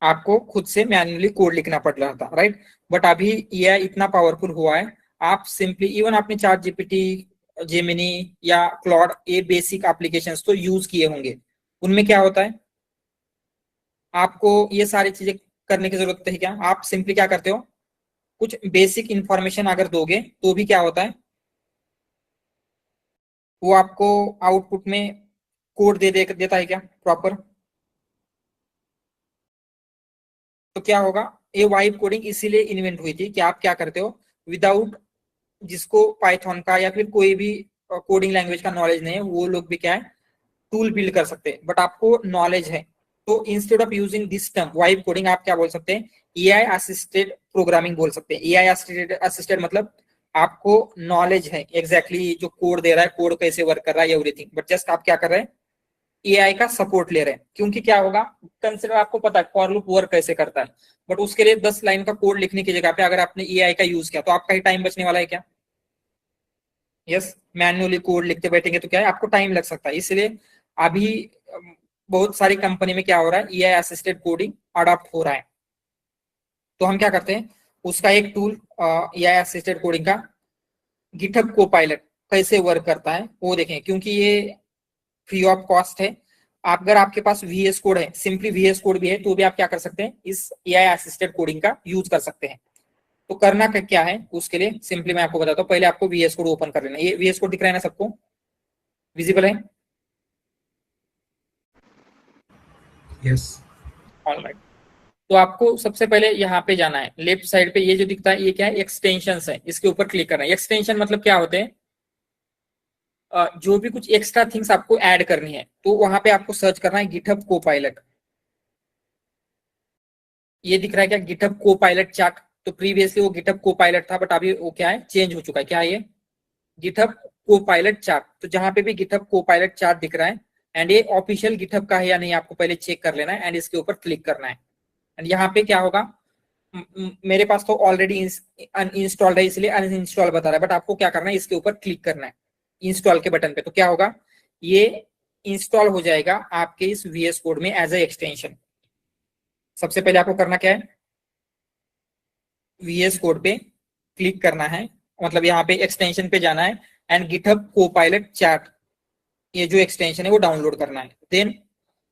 आपको खुद से मैन्युअली कोड लिखना पड़ रहा था, राइट। बट अभी एआई इतना पावरफुल हुआ है, आप सिंपली इवन आपने चैट जीपीटी, जेमिनी या क्लॉड, ये बेसिक एप्लीकेशंस तो यूज किए होंगे। उनमें क्या होता है, आपको ये सारी चीजें करने की जरूरत है क्या? आप सिंपली क्या करते हो, कुछ बेसिक इंफॉर्मेशन अगर दोगे तो भी क्या होता है, वो आपको आउटपुट में कोड देता है क्या प्रॉपर? तो क्या होगा, ये वाइब कोडिंग इसीलिए इन्वेंट हुई थी कि आप क्या करते हो, विदाउट, जिसको पाइथन का या फिर कोई भी कोडिंग लैंग्वेज का नॉलेज नहीं है वो लोग भी क्या है, टूल बिल्ड कर सकते हैं। बट आपको नॉलेज है, तो instead of using this term vibe coding आप क्या बोल सकते हैं, एआई असिस्टेड प्रोग्रामिंग बोल सकते हैं। एआई असिस्टेड मतलब आपको नॉलेज है एग्जैक्टली जो कोड दे रहा है, कोड कैसे वर्क कर रहा है, एवरीथिंग, बट जस्ट आप क्या कर रहे हैं, एआई का सपोर्ट ले रहे हैं। क्योंकि क्या होगा, कंसिडर आपको पता है फॉर लूप वर्क कैसे करता है, बट उसके लिए 10 लाइन का कोड लिखने की जगह पे अगर आपने एआई का यूज किया तो आपका ही टाइम बचने वाला है क्या? यस, मैन्युअली कोड लिखते बैठेंगे तो क्या है, आपको टाइम लग सकता है। इसलिए अभी बहुत सारी कंपनी में क्या हो रहा है, एआई असिस्टेड कोडिंग अडॉप्ट हो रहा है। तो हम क्या करते हैं, उसका एक टूल एआई असिस्टेड कोडिंग का गिटहब कोपायलट, कैसे वर्क करता है वो देखें, क्योंकि ये फ्री ऑफ कॉस्ट है। आप अगर आपके पास VS कोड है, सिंपली VS कोड भी है, तो भी आप क्या कर सकते हैं, इस AI असिस्टेड कोडिंग का यूज कर सकते हैं। तो करना क्या है उसके लिए, सिंपली मैं आपको बताता हूँ। पहले आपको VS कोड ओपन कर लेना। ये VS कोड दिख रहा है ना सबको, विजिबल है? यस। ऑलराइट। तो आपको सबसे पहले यहाँ पे जाना है, लेफ्ट साइड पे ये जो दिखता है ये क्या है, एक्सटेंशन है, इसके ऊपर क्लिक करना है। एक्सटेंशन मतलब क्या होते हैं, जो भी कुछ एक्स्ट्रा थिंग्स आपको ऐड करनी है, तो वहां पे आपको सर्च करना है गिटहब कोपायलट। ये दिख रहा है क्या, गिटहब कोपायलट चार्ट? तो प्रीवियसली वो गिटहब कोपायलट था, बट अभी वो क्या है, चेंज हो चुका है। क्या है ये, गिटहब कोपायलट चार्ट। तो जहां पे भी गिटहब कोपायलट चार्ट दिख रहा है, एंड ये ऑफिशियल गिटहब का है या नहीं, आपको पहले चेक कर लेना है, एंड इसके ऊपर क्लिक करना है। एंड यहाँ पे क्या होगा, मेरे पास तो ऑलरेडी अनइंस्टॉल्ड है, इसलिए अनइंस्टॉल बता रहा है, बट आपको क्या करना है, इसके ऊपर क्लिक करना है इंस्टॉल के बटन पे। तो क्या होगा, ये इंस्टॉल हो जाएगा आपके इस VS कोड में एज ए एक्सटेंशन। सबसे पहले आपको करना क्या है, VS कोड पे क्लिक करना है, मतलब यहाँ पे एक्सटेंशन पे जाना है, एंड गिटहब कोपायलट चैट, ये जो एक्सटेंशन है वो डाउनलोड करना है। देन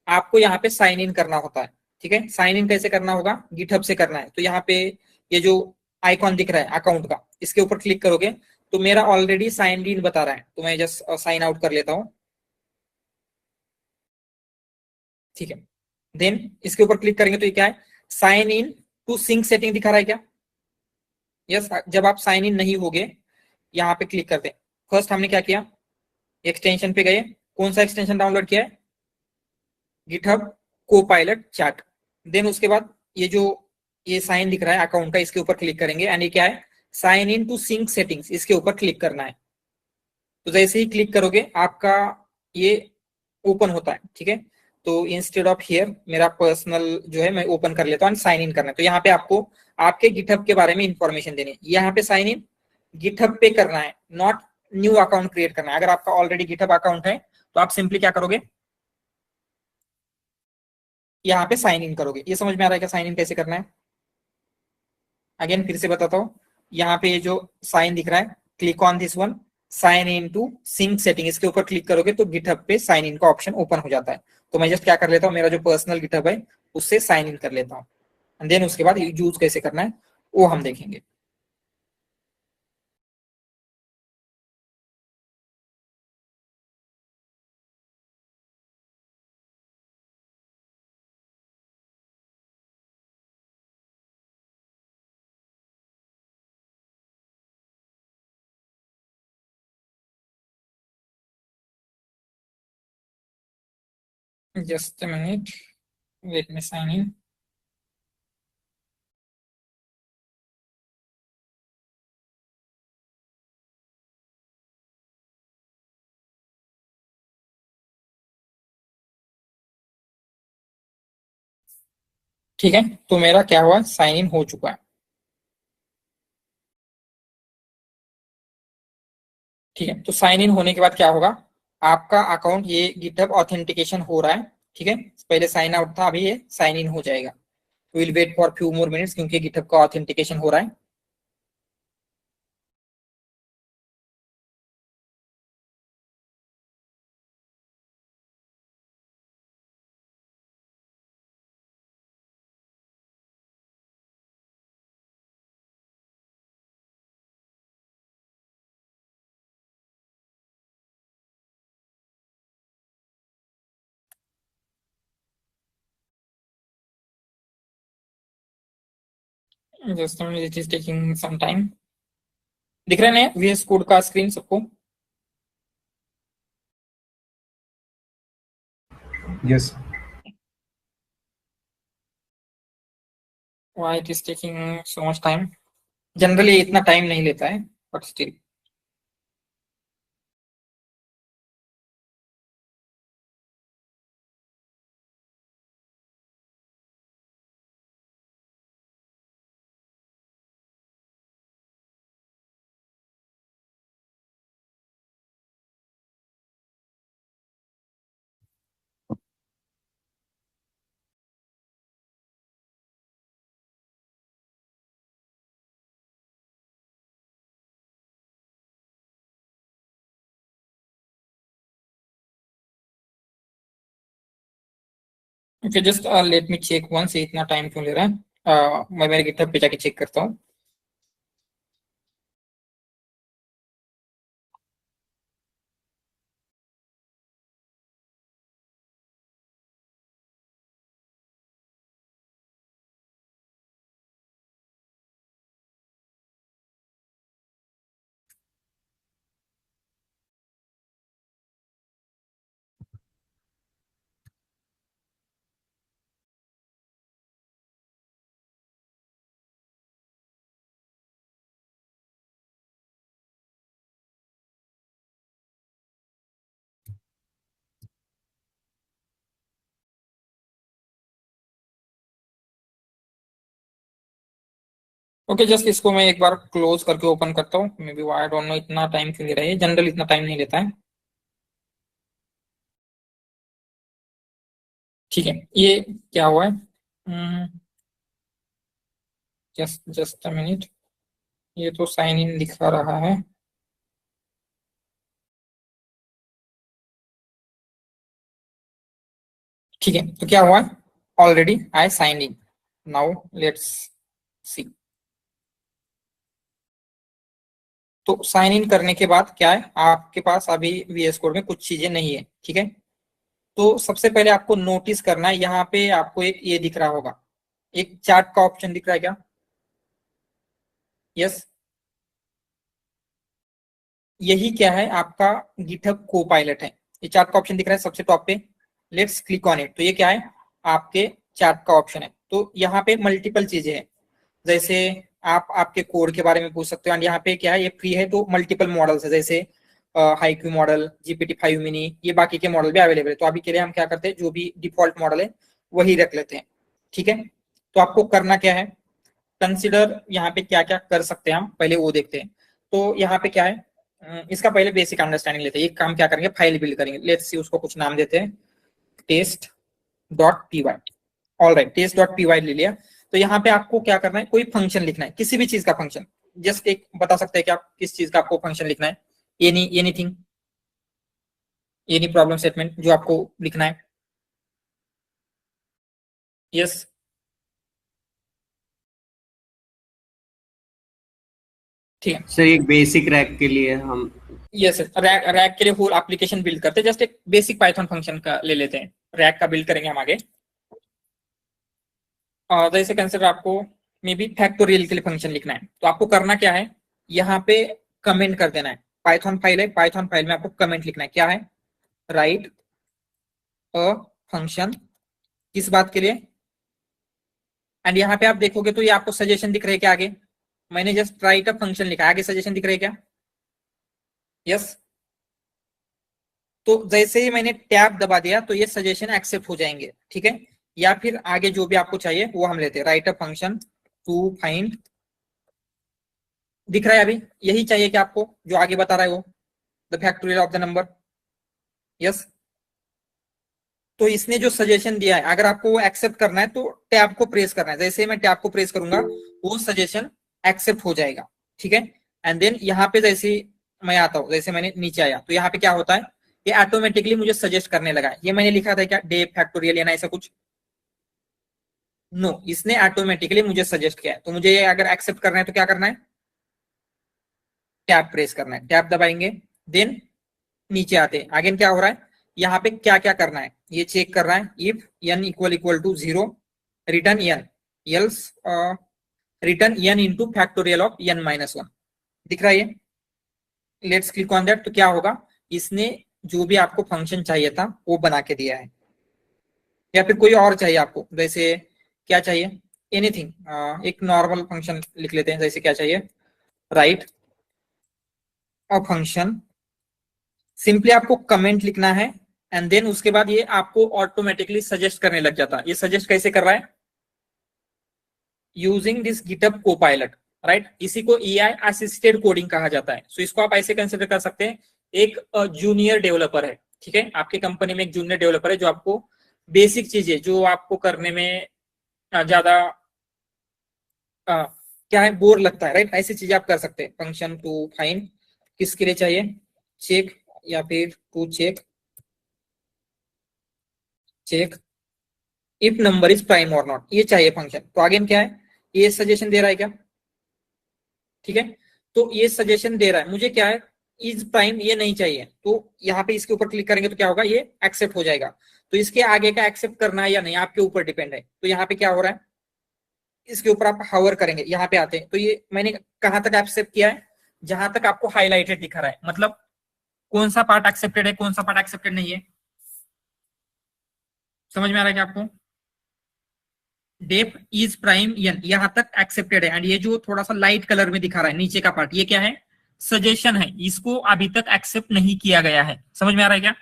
आपको यहाँ पे साइन इन करना होता है। ठीक है, साइन इन कैसे करना होगा, गिटहब से करना है। तो यहाँ पे ये जो आइकॉन दिख रहा है अकाउंट का, इसके ऊपर क्लिक करोगे तो मेरा ऑलरेडी साइन इन बता रहा है, तो मैं जस्ट साइन आउट कर लेता हूँ। ठीक है, देन इसके ऊपर क्लिक करेंगे तो ये क्या है, sign in to sync setting दिखा रहा है क्या? यस। जब आप साइन इन नहीं होगे, यहाँ पे क्लिक करते हैं। फर्स्ट हमने क्या किया, एक्सटेंशन पे गए, कौन सा एक्सटेंशन डाउनलोड किया है, गिटहब कोपायलट चैट। देन उसके बाद ये जो ये साइन दिख रहा है अकाउंट का, इसके ऊपर क्लिक करेंगे, एंड ये क्या है, sign in to sync settings, इसके ऊपर क्लिक करना है। तो जैसे ही क्लिक करोगे आपका ये ओपन होता है। ठीक है, तो इंस्टेड ऑफ हियर मेरा पर्सनल जो है मैं ओपन कर लेता हूँ, साइन इन करना है। तो यहाँ पे आपको आपके गिटहब के बारे में इंफॉर्मेशन देनी है। यहाँ पे साइन इन गिटहब पे करना है, नॉट न्यू अकाउंट क्रिएट करना है। अगर आपका ऑलरेडी गिटहब अकाउंट है तो आप सिंपली क्या करोगे, यहाँ पे साइन इन करोगे। ये समझ में आ रहा है क्या, साइन इन कैसे करना है? अगेन फिर से बताता हूँ, यहाँ पे ये जो साइन दिख रहा है, click on this one, sign in to sync setting, इसके ऊपर क्लिक करोगे तो गिटहब पे साइन इन का ऑप्शन ओपन हो जाता है। तो मैं जस्ट क्या कर लेता हूँ, मेरा जो पर्सनल गिटहब है उससे साइन इन कर लेता हूँ, एंड देन उसके बाद यूज कैसे करना है वो हम देखेंगे। Just a minute, let me sign in. ठीक है, तो मेरा क्या हुआ, साइन इन हो चुका है। ठीक है, तो साइन इन होने के बाद क्या होगा, आपका अकाउंट ये गिटहब ऑथेंटिकेशन हो रहा है। ठीक है, पहले साइन आउट था, अभी ये साइन इन हो जाएगा। Will wait for few more minutes, क्योंकि गिटहब का ऑथेंटिकेशन हो रहा है। Just it is taking some time. दिख रहा है ना VS कोड का स्क्रीन सबको? Yes. Why it is taking so much time? Generally इतना टाइम नहीं लेता है, but still. Okay, just let me check once, इतना टाइम क्यों ले रहा है? मैं मेरे गिटहब पे जाके चेक करता हूँ। ओके, जस्ट इसको मैं एक बार क्लोज करके ओपन करता हूँ। Maybe I don't know इतना टाइम क्यों ले रहा है, जनरल इतना टाइम नहीं लेता है। ठीक है, ये क्या हुआ है? जस्ट जस्ट अ मिनट, ये तो साइन इन दिखा रहा है। ठीक है, तो क्या हुआ? Already I sign in. Now let's see. तो साइन इन करने के बाद क्या है, आपके पास अभी VS कोड में कुछ चीजें नहीं है। ठीक है, तो सबसे पहले आपको नोटिस करना है, यहाँ पे आपको एक ये दिख रहा होगा, एक चार्ट का ऑप्शन दिख रहा है क्या? यस, यही क्या है, आपका गिटहब कोपायलट है। ये चार्ट का ऑप्शन दिख रहा है सबसे टॉप पे, लेट्स क्लिक ऑन इट। तो ये क्या है, आपके चार्ट का ऑप्शन है। तो यहाँ पे मल्टीपल चीजें हैं, जैसे आप आपके कोड के बारे में पूछ सकते हो। एंड यहाँ पे क्या है, ये फ्री है तो मल्टीपल मॉडल्स है, जैसे हाईक्यू मॉडल, GPT-5 मिनी, ये बाकी के मॉडल भी अवेलेबल है। तो अभी के लिए हम क्या करते हैं, जो भी डिफॉल्ट मॉडल है वही रख लेते हैं। ठीक है, तो आपको करना क्या है, कंसिडर यहाँ पे क्या क्या कर सकते हैं हम पहले वो देखते हैं। तो यहाँ पे क्या है, इसका पहले बेसिक अंडरस्टैंडिंग लेते हैं। एक काम क्या करेंगे, फाइल बिल्ड करेंगे। लेट्स सी, उसको कुछ नाम देते हैं, test dot P Y. All right, test dot P Y ले लिया। तो यहाँ पे आपको क्या करना है, कोई फंक्शन लिखना है, किसी भी चीज का फंक्शन। जस्ट एक बता सकते हैं कि आप किस चीज का आपको फंक्शन लिखना है। एनीथिंग, एनी प्रॉब्लम स्टेटमेंट जो आपको लिखना है। यस, ठीक है। सर एक बेसिक रैक के लिए हम यस, रैक रैक के लिए होल एप्लीकेशन बिल्ड करते हैं। जस्ट एक बेसिक पाइथन फंक्शन का ले लेते हैं, रैक का बिल्ड करेंगे हम आगे। जैसे कंसिडर आपको मे बी फैक्टोरियल के लिए फंक्शन लिखना है, तो आपको करना क्या है, यहाँ पे कमेंट कर देना है। पाइथन फाइल है, पाइथन फाइल में आपको कमेंट लिखना है, क्या है, राइट अ फंक्शन, किस बात के लिए। एंड यहाँ पे आप देखोगे तो ये आपको सजेशन दिख रहे हैं क्या आगे? मैंने जस्ट राइट अ फंक्शन लिखा है, आगे सजेशन दिख रहे हैं क्या? यस, तो जैसे ही मैंने टैब दबा दिया तो ये सजेशन एक्सेप्ट हो जाएंगे। ठीक है, या फिर आगे जो भी आपको चाहिए वो हम लेते हैं, write a function to find, दिख रहा है अभी? यही चाहिए कि आपको जो आगे बता रहा है वो, the factorial of the number. Yes, तो इसने जो सजेशन दिया है, अगर आपको वो एक्सेप्ट करना है तो टैब को प्रेस करना है। जैसे ही मैं टैब को प्रेस करूंगा वो सजेशन एक्सेप्ट हो जाएगा। ठीक है, एंड देन यहाँ पे जैसे मैं आता हूँ, जैसे मैंने नीचे आया तो यहाँ पे क्या होता है, ये ऑटोमेटिकली मुझे सजेस्ट करने लगा है। ये मैंने लिखा था क्या, डे फैक्टोरियल या ना ऐसा कुछ? नो, इसने ऑटोमेटिकली मुझे सजेस्ट किया है। तो मुझे ये अगर एक्सेप्ट करना है तो क्या करना है, टैब प्रेस करना है, टैब दबाएंगे, देन नीचे आते हैं। आगे क्या हो रहा है, यहाँ पे क्या क्या करना है ये चेक कर रहा है। If n equal equal to 0 return n, else return n into factorial of n minus 1, दिख रहा है ये? Let's click on that. तो क्या होगा, इसने जो भी आपको फंक्शन चाहिए था वो बना के दिया है। या फिर कोई और चाहिए आपको, जैसे क्या चाहिए, एनीथिंग, एक नॉर्मल फंक्शन लिख लेते हैं। जैसे क्या चाहिए, राइट अ फंक्शन, सिंपली आपको कमेंट लिखना है एंड देन उसके बाद ये आपको ऑटोमेटिकली सजेस्ट करने लग जाता है। ये सजेस्ट कैसे कर रहा है, using this GitHub Copilot, right. इसी को AI असिस्टेड कोडिंग कहा जाता है। सो इसको आप ऐसे कंसिडर कर सकते हैं, एक जूनियर डेवलपर है। ठीक है, आपके कंपनी में एक जूनियर डेवलपर है जो आपको बेसिक चीजें जो आपको करने में ज्यादा क्या है, बोर लगता है, राइट, ऐसी चीजें आप कर सकते हैं। फंक्शन टू फाइंड, किसके लिए चाहिए, चेक, या फिर to check if number is prime और नॉट, ये चाहिए फंक्शन। तो अगेन क्या है, ये सजेशन दे रहा है क्या, ठीक है, तो ये सजेशन दे रहा है मुझे क्या है, इज प्राइम ये नहीं चाहिए, तो यहाँ पे इसके ऊपर क्लिक करेंगे तो क्या होगा, ये एक्सेप्ट हो जाएगा। तो इसके आगे का एक्सेप्ट करना है या नहीं आपके ऊपर डिपेंड है। तो यहाँ पे क्या हो रहा है, इसके ऊपर आप हावर करेंगे, यहाँ पे आते हैं तो ये मैंने कहां तक एक्सेप्ट किया है, जहां तक आपको हाईलाइटेड दिखा रहा है, मतलब कौन सा पार्ट एक्सेप्टेड है, कौन सा पार्ट एक्सेप्टेड नहीं है। समझ में आ रहा है क्या आपको, डेफ इज प्राइम एन यहां तक एक्सेप्टेड है, एंड ये जो थोड़ा सा लाइट कलर में दिखा रहा है नीचे का पार्ट, ये क्या है, सजेशन है, इसको अभी तक एक्सेप्ट नहीं किया गया है। समझ में आ रहा है क्या,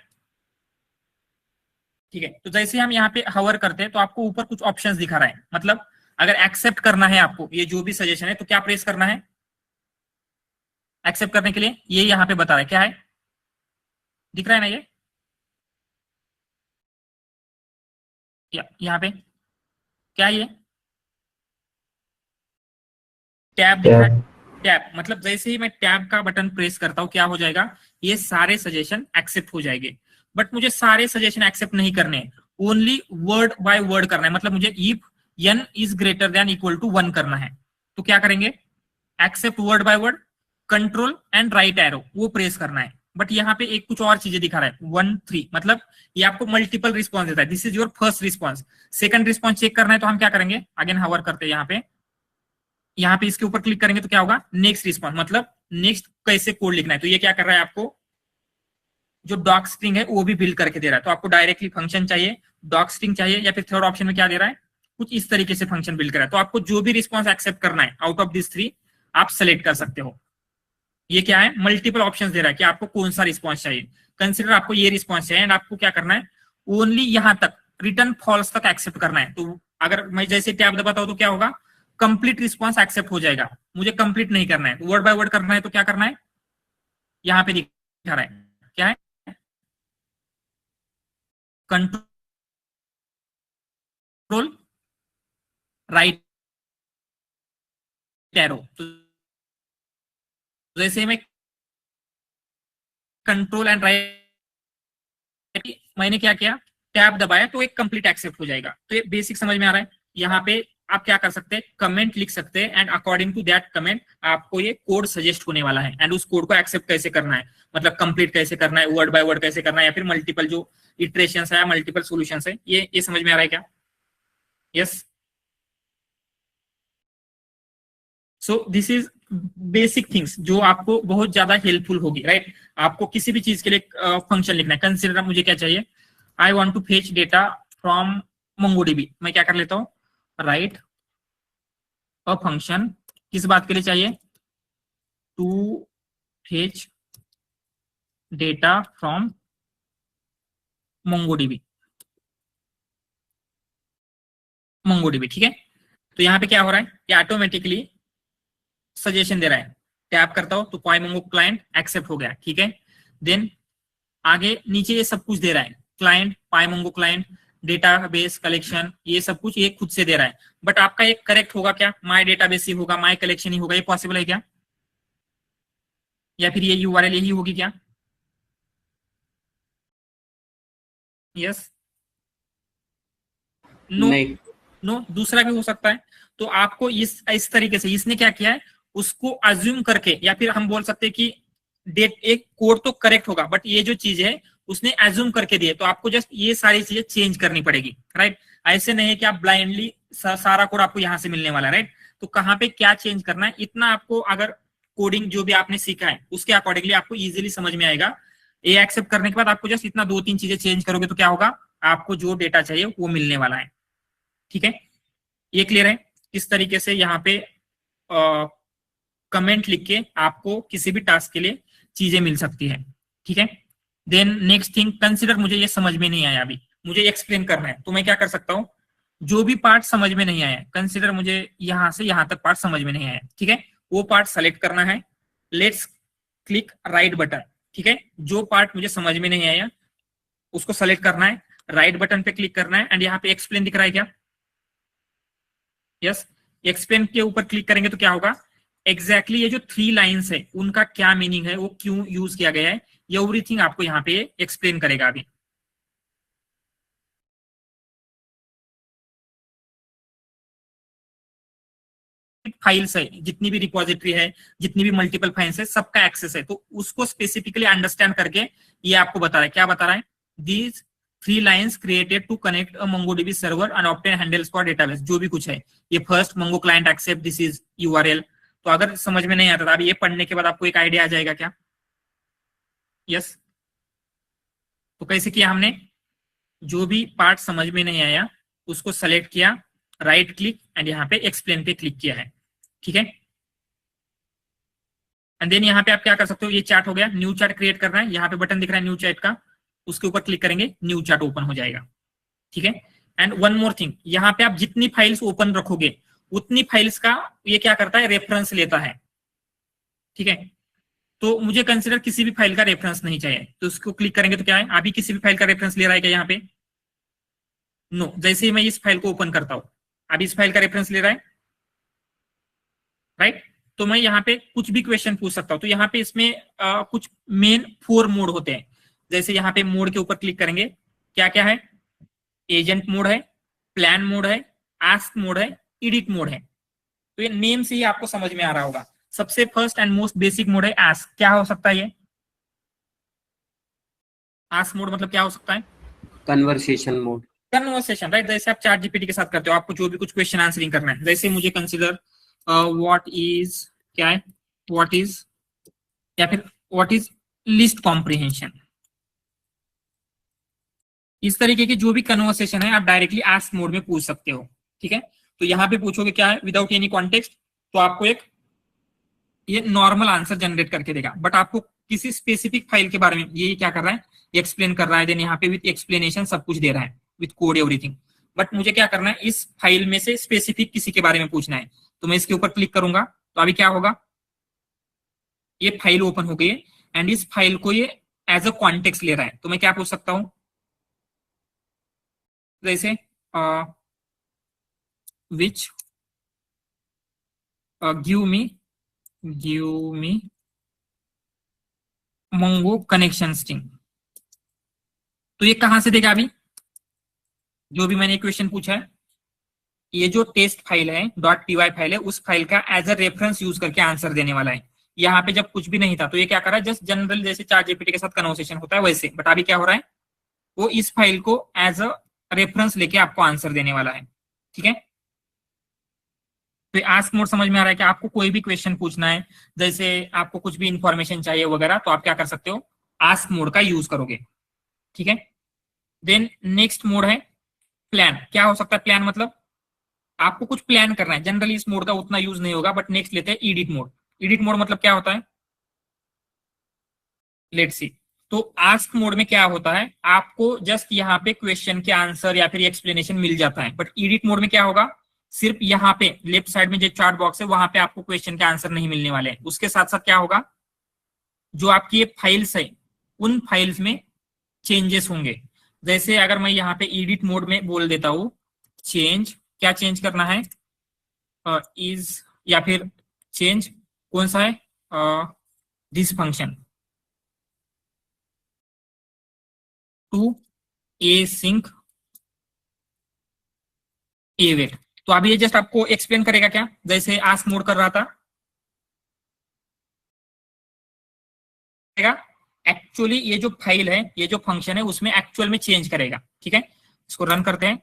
ठीक है। तो जैसे हम यहाँ पे हवर करते हैं तो आपको ऊपर कुछ ऑप्शंस दिखा रहा है, मतलब अगर एक्सेप्ट करना है आपको ये जो भी सजेशन है तो क्या प्रेस करना है, एक्सेप्ट करने के लिए ये यहाँ पे बता रहा है, क्या है, दिख रहा है ना ये, यहाँ पे क्या है, ये टैब दिख रहा है, टैब मतलब जैसे ही मैं टैब का बटन प्रेस करता हूं क्या हो जाएगा, ये सारे सजेशन एक्सेप्ट हो जाएंगे। बट मुझे सारे सजेशन एक्सेप्ट नहीं करने, ओनली वर्ड बाय वर्ड करना है, मतलब मुझे if n is greater than equal to 1 करना है। तो क्या करेंगे, accept word by word, control and right arrow वो प्रेस करना है। बट यहाँ पे एक कुछ और चीजें दिखा रहा है 1 3, मतलब ये आपको मल्टीपल रिस्पॉन्स देता है, this is your first response. Second response check करना है तो हम क्या करेंगे, अगेन हवर करते हैं यहाँ पे इसके ऊपर क्लिक करेंगे तो क्या होगा, नेक्स्ट रिस्पॉन्स, मतलब नेक्स्ट कैसे कोड लिखना है। तो ये क्या कर रहा है, आपको जो डॉक स्ट्रिंग है वो भी बिल्ड करके दे रहा है। तो आपको डायरेक्टली फंक्शन चाहिए, डॉक स्ट्रिंग चाहिए, या फिर थर्ड ऑप्शन में क्या दे रहा है, कुछ इस तरीके से फंक्शन बिल्ड कर रहा है। तो आपको जो भी रिस्पॉन्स एक्सेप्ट करना है आउट ऑफ दिस 3 आप सेलेक्ट कर सकते हो। ये क्या है, मल्टीपल ऑप्शंस दे रहा है कि आपको कौन सा रिस्पॉन्स चाहिए। कंसिडर आपको ये रिस्पॉन्स चाहिए एंड आपको क्या करना है, ओनली यहां तक रिटर्न फॉल्स तक एक्सेप्ट करना है। तो अगर मैं जैसे टैब दबाता हूं तो क्या होगा, कंप्लीट रिस्पॉन्स एक्सेप्ट हो जाएगा, मुझे कंप्लीट नहीं करना है, वर्ड बाय वर्ड करना है। तो क्या करना है, यहाँ पे दिखा रहा है क्या है, कंट्रोल राइट एरो। तो जैसे मैं कंट्रोल एंड राइट, मैंने क्या किया, टैब दबाया तो एक कंप्लीट एक्सेप्ट हो जाएगा। तो ये बेसिक समझ में आ रहा है। यहाँ पे आप क्या कर सकते हैं, कमेंट लिख सकते हैं and according to that comment आपको ये कोड सजेस्ट होने वाला है, एंड उस कोड को एक्सेप्ट कैसे करना है, मतलब कंप्लीट कैसे करना है, वर्ड बाय वर्ड कैसे करना है, या फिर मल्टीपल जो इटरेशंस है, मल्टीपल सॉल्यूशंस है, ये समझ में आ रहा है क्या, yes. So this is basic things जो आपको बहुत ज्यादा हेल्पफुल होगी, राइट। आपको किसी भी चीज के लिए फंक्शन लिखना है, कंसिडर मुझे क्या चाहिए, I want to fetch data from MongoDB, मैं क्या कर लेता हूँ, राइट अ फंक्शन, किस बात के लिए चाहिए, to fetch data from MongoDB, ठीक है। तो यहाँ पे क्या हो रहा है, ये ऑटोमेटिकली सजेशन दे रहा है, टैप करता हूं तो पाइमोंगो क्लाइंट एक्सेप्ट हो गया, ठीक है। देन आगे नीचे ये सब कुछ दे रहा है, क्लाइंट, पाइमोंगो क्लाइंट, डेटाबेस कलेक्शन, ये सब कुछ ये खुद से दे रहा है। बट आपका एक करेक्ट होगा क्या, माय डेटाबेस ही होगा, माय कलेक्शन ही होगा, ये पॉसिबल है क्या, या फिर ये यूआरएल यही होगी क्या, यस, नो, नहीं, नो दूसरा भी हो सकता है। तो आपको इस तरीके से इसने क्या किया है, उसको अज्यूम करके, या फिर हम बोल सकते हैं कि डेट एक कोड तो करेक्ट होगा बट ये जो चीज है उसने अज्यूम करके दिए, तो आपको जस्ट ये सारी चीजें चेंज करनी पड़ेगी, राइट। ऐसे नहीं है कि आप ब्लाइंडली सारा कोड आपको यहां से मिलने वाला है, राइट। तो कहाँ पे क्या चेंज करना है, इतना आपको अगर कोडिंग जो भी आपने सीखा है उसके अकॉर्डिंगली आपको इजीली समझ में आएगा। ये एक्सेप्ट करने के बाद आपको जस्ट इतना 2-3 चीजें चेंज करोगे तो क्या होगा, आपको जो डेटा चाहिए वो मिलने वाला है, ठीक है। ये क्लियर है, इस तरीके से यहाँ पे कमेंट लिख के आपको किसी भी टास्क के लिए चीजें मिल सकती है, ठीक है। देन नेक्स्ट थिंग, कंसिडर मुझे ये समझ में नहीं आया, अभी मुझे एक्सप्लेन करना है, तो मैं क्या कर सकता हूँ, जो भी पार्ट समझ में नहीं आया, कंसिडर मुझे यहां से यहां तक पार्ट समझ में नहीं आया, ठीक है, वो पार्ट सेलेक्ट करना है, लेट्स क्लिक राइट बटन, ठीक है। जो पार्ट मुझे समझ में नहीं आया उसको सेलेक्ट करना है, राइट बटन पे क्लिक करना है, एंड यहाँ पे एक्सप्लेन दिख रहा है क्या, यस। एक्सप्लेन के ऊपर क्लिक करेंगे तो क्या होगा, एग्जैक्टली ये जो 3 लाइंस है उनका क्या मीनिंग है, वो क्यों यूज किया गया है, ये एवरीथिंग आपको यहाँ पे एक्सप्लेन करेगा अभी। फाइल्स है, जितनी भी रिपोजिटरी है, जितनी भी मल्टीपल फाइल्स है, सबका एक्सेस है। तो उसको स्पेसिफिकली अंडरस्टैंड करके ये आपको बता रहा है, क्या बता रहा है, these 3 lines created to connect a MongoDB server and obtain handles for database, जो भी कुछ है ये first Mongo client accept this is URL। तो अगर समझ में नहीं आता था, अभी ये पढ़ने के बाद आपको एक आइडिया आ जाएगा क्या? यस। तो कैसे किया हमने, जो भी पार्ट समझ में नहीं आया उसको सेलेक्ट किया, राइट क्लिक एंड यहाँ पे एक्सप्लेन पे क्लिक किया है, ठीक है। एंड देन यहाँ पे आप क्या कर सकते हो, ये चार्ट हो गया, न्यू चार्ट क्रिएट करना है, यहाँ पे बटन दिख रहा है न्यू चार्ट का, उसके ऊपर क्लिक करेंगे, न्यू चार्ट ओपन हो जाएगा, ठीक है। एंड वन मोर थिंग, यहाँ पे आप जितनी फाइल्स ओपन रखोगे उतनी फाइल्स का ये क्या करता है, रेफरेंस लेता है, ठीक है। तो मुझे कंसिडर किसी भी फाइल का रेफरेंस नहीं चाहिए, तो उसको क्लिक करेंगे तो क्या है, अभी किसी भी फाइल का रेफरेंस ले रहा है क्या यहाँ पे? नो। जैसे ही मैं इस फाइल को ओपन करता हूं, अभी इस फाइल का रेफरेंस ले रहा है, राइट। तो मैं यहाँ पे कुछ भी क्वेश्चन पूछ सकता हूं। तो यहाँ पे इसमें कुछ मेन 4 मोड होते हैं। जैसे यहाँ पे मोड के ऊपर क्लिक करेंगे, क्या क्या है, एजेंट मोड है, प्लान मोड है, आस्क मोड है, एडिट मोड है। तो ये नेम से ही आपको समझ में आ रहा होगा। सबसे first and most basic mode है आस्क। क्या हो सकता है ये आस्क मोड? मतलब क्या हो सकता है? Conversation mode. Conversation, right. जैसे आप चैट जीपीटी के साथ करते हो, आपको जो भी कुछ क्वेश्चन आंसरिंग करना है, जैसे मुझे कंसिडर व्हाट इज, क्या है, व्हाट इज, या फिर व्हाट इज लिस्ट कॉम्प्रिहेंशन, इस तरीके के जो भी कन्वर्सेशन है आप डायरेक्टली आस्क मोड में पूछ सकते हो, ठीक है। तो यहाँ पे पूछोगे क्या है, विदाउट एनी कॉन्टेक्स्ट, तो आपको एक ये नॉर्मल आंसर जनरेट करके देगा। बट आपको किसी स्पेसिफिक फाइल के बारे में ये क्या कर रहा है, एक्सप्लेन कर रहा है, देन यहाँ पे विथ एक्सप्लेनेशन सब कुछ दे रहा है, विथ कोड एवरीथिंग। बट मुझे क्या करना है, इस फाइल में से स्पेसिफिक किसी के बारे में पूछना है। तो मैं इसके ऊपर क्लिक करूंगा, तो अभी क्या होगा, ये फाइल ओपन हो गई है एंड इस फाइल को ये एज अ कॉन्टेक्स्ट ले रहा है। तो मैं क्या पूछ सकता हूं, जैसे which give me Mongo connection string. तो ये कहां से देगा, अभी जो भी मैंने क्वेश्चन पूछा है, ये जो टेस्ट फाइल है .py फाइल है, उस फाइल का एज अ रेफरेंस यूज करके आंसर देने वाला है। यहाँ पे जब कुछ भी नहीं था तो ये क्या कर रहा है, जस्ट जनरल जैसे चैट जीपीटी के साथ कन्वर्सेशन होता है वैसे। बट अभी क्या हो रहा है, वो इस फाइल को एज अ रेफरेंस लेके आपको आंसर देने वाला है, ठीक है। तो आस्क मोड समझ में आ रहा है कि आपको कोई भी क्वेश्चन पूछना है, जैसे आपको कुछ भी इंफॉर्मेशन चाहिए वगैरह, तो आप क्या कर सकते हो, आस्क मोड का यूज करोगे, ठीक है। देन नेक्स्ट मोड है प्लान। क्या हो सकता है प्लान? मतलब आपको कुछ प्लान करना है। जनरली इस मोड का उतना यूज नहीं होगा, बट नेक्स्ट लेते हैं एडिट मोड। एडिट मोड मतलब क्या होता है, लेट्स सी। तो आस्क मोड में क्या होता है, आपको जस्ट यहाँ पे क्वेश्चन के आंसर या फिर एक्सप्लेनेशन मिल जाता है। बट एडिट मोड में क्या होगा, सिर्फ यहाँ पे लेफ्ट साइड में जो चार्ट बॉक्स है वहां पे आपको क्वेश्चन के आंसर नहीं मिलने वाले हैं। उसके साथ साथ क्या होगा, जो आपकी ये फाइल्स है उन फाइल्स में चेंजेस होंगे। जैसे अगर मैं यहाँ पे एडिट मोड में बोल देता हूं चेंज, क्या चेंज करना है, इज, या फिर चेंज कौन सा है, this function to async await। तो अभी ये जस्ट आपको एक्सप्लेन करेगा क्या, जैसे आस्क मोड कर रहा था, एक्चुअली ये जो फाइल है, ये जो फंक्शन है उसमें एक्चुअल में चेंज करेगा, ठीक है। इसको रन करते हैं,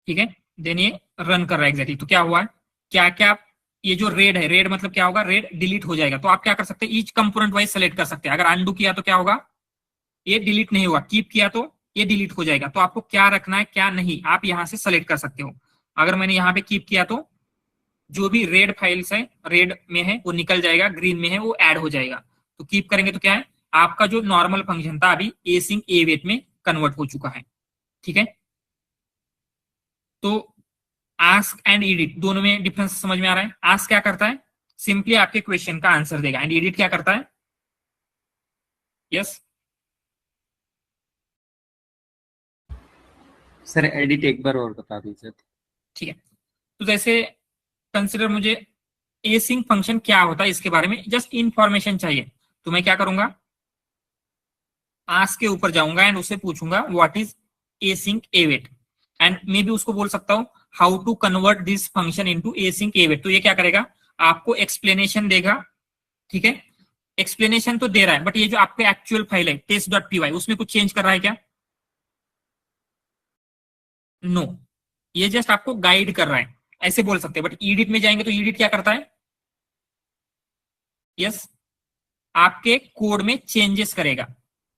ठीक है। देन ये रन कर रहा है एग्जैक्टली। तो क्या हुआ, क्या क्या, ये जो रेड है, रेड मतलब क्या होगा, रेड डिलीट हो जाएगा। तो आप क्या कर सकते हैं, ईच कंपोनेंट वाइज सेलेक्ट कर सकते हैं। अगर अनडू किया तो क्या होगा, ये डिलीट नहीं होगा, कीप किया तो ये डिलीट हो जाएगा। तो आपको क्या रखना है क्या नहीं, आप यहां से सेलेक्ट कर सकते हो। अगर मैंने यहाँ पे कीप किया तो जो भी रेड फाइल्स है, रेड में है वो निकल जाएगा, ग्रीन में है वो ऐड हो जाएगा। तो कीप करेंगे तो क्या है, आपका जो नॉर्मल फंक्शन था अभी async await में कन्वर्ट हो चुका है, ठीक है। तो आस्क एंड एडिट दोनों में डिफरेंस समझ में आ रहा है। आस्क क्या करता है, सिंपली आपके क्वेश्चन का आंसर देगा, एंड एडिट क्या करता है, यस सर एडिट एक बार और बता दीजिए। ठीक है। तो जैसे कंसिडर मुझे एसिंक फंक्शन क्या होता है इसके बारे में जस्ट इंफॉर्मेशन चाहिए, तो मैं क्या करूंगा, आस्क के ऊपर जाऊंगा एंड उससे पूछूंगा what is async await, and मे भी उसको बोल सकता हूं how to convert this function into async await. तो ये क्या करेगा, आपको एक्सप्लेनेशन देगा, ठीक है। एक्सप्लेनेशन तो दे रहा है, बट ये जो आपके एक्चुअल फाइल है test.py उसमें कुछ चेंज कर रहा है क्या? नो, ये जस्ट आपको गाइड कर रहा है, ऐसे बोल सकते हैं। बट ईडिट में जाएंगे तो ईडिट क्या करता है? यस, आपके कोड में चेंजेस करेगा।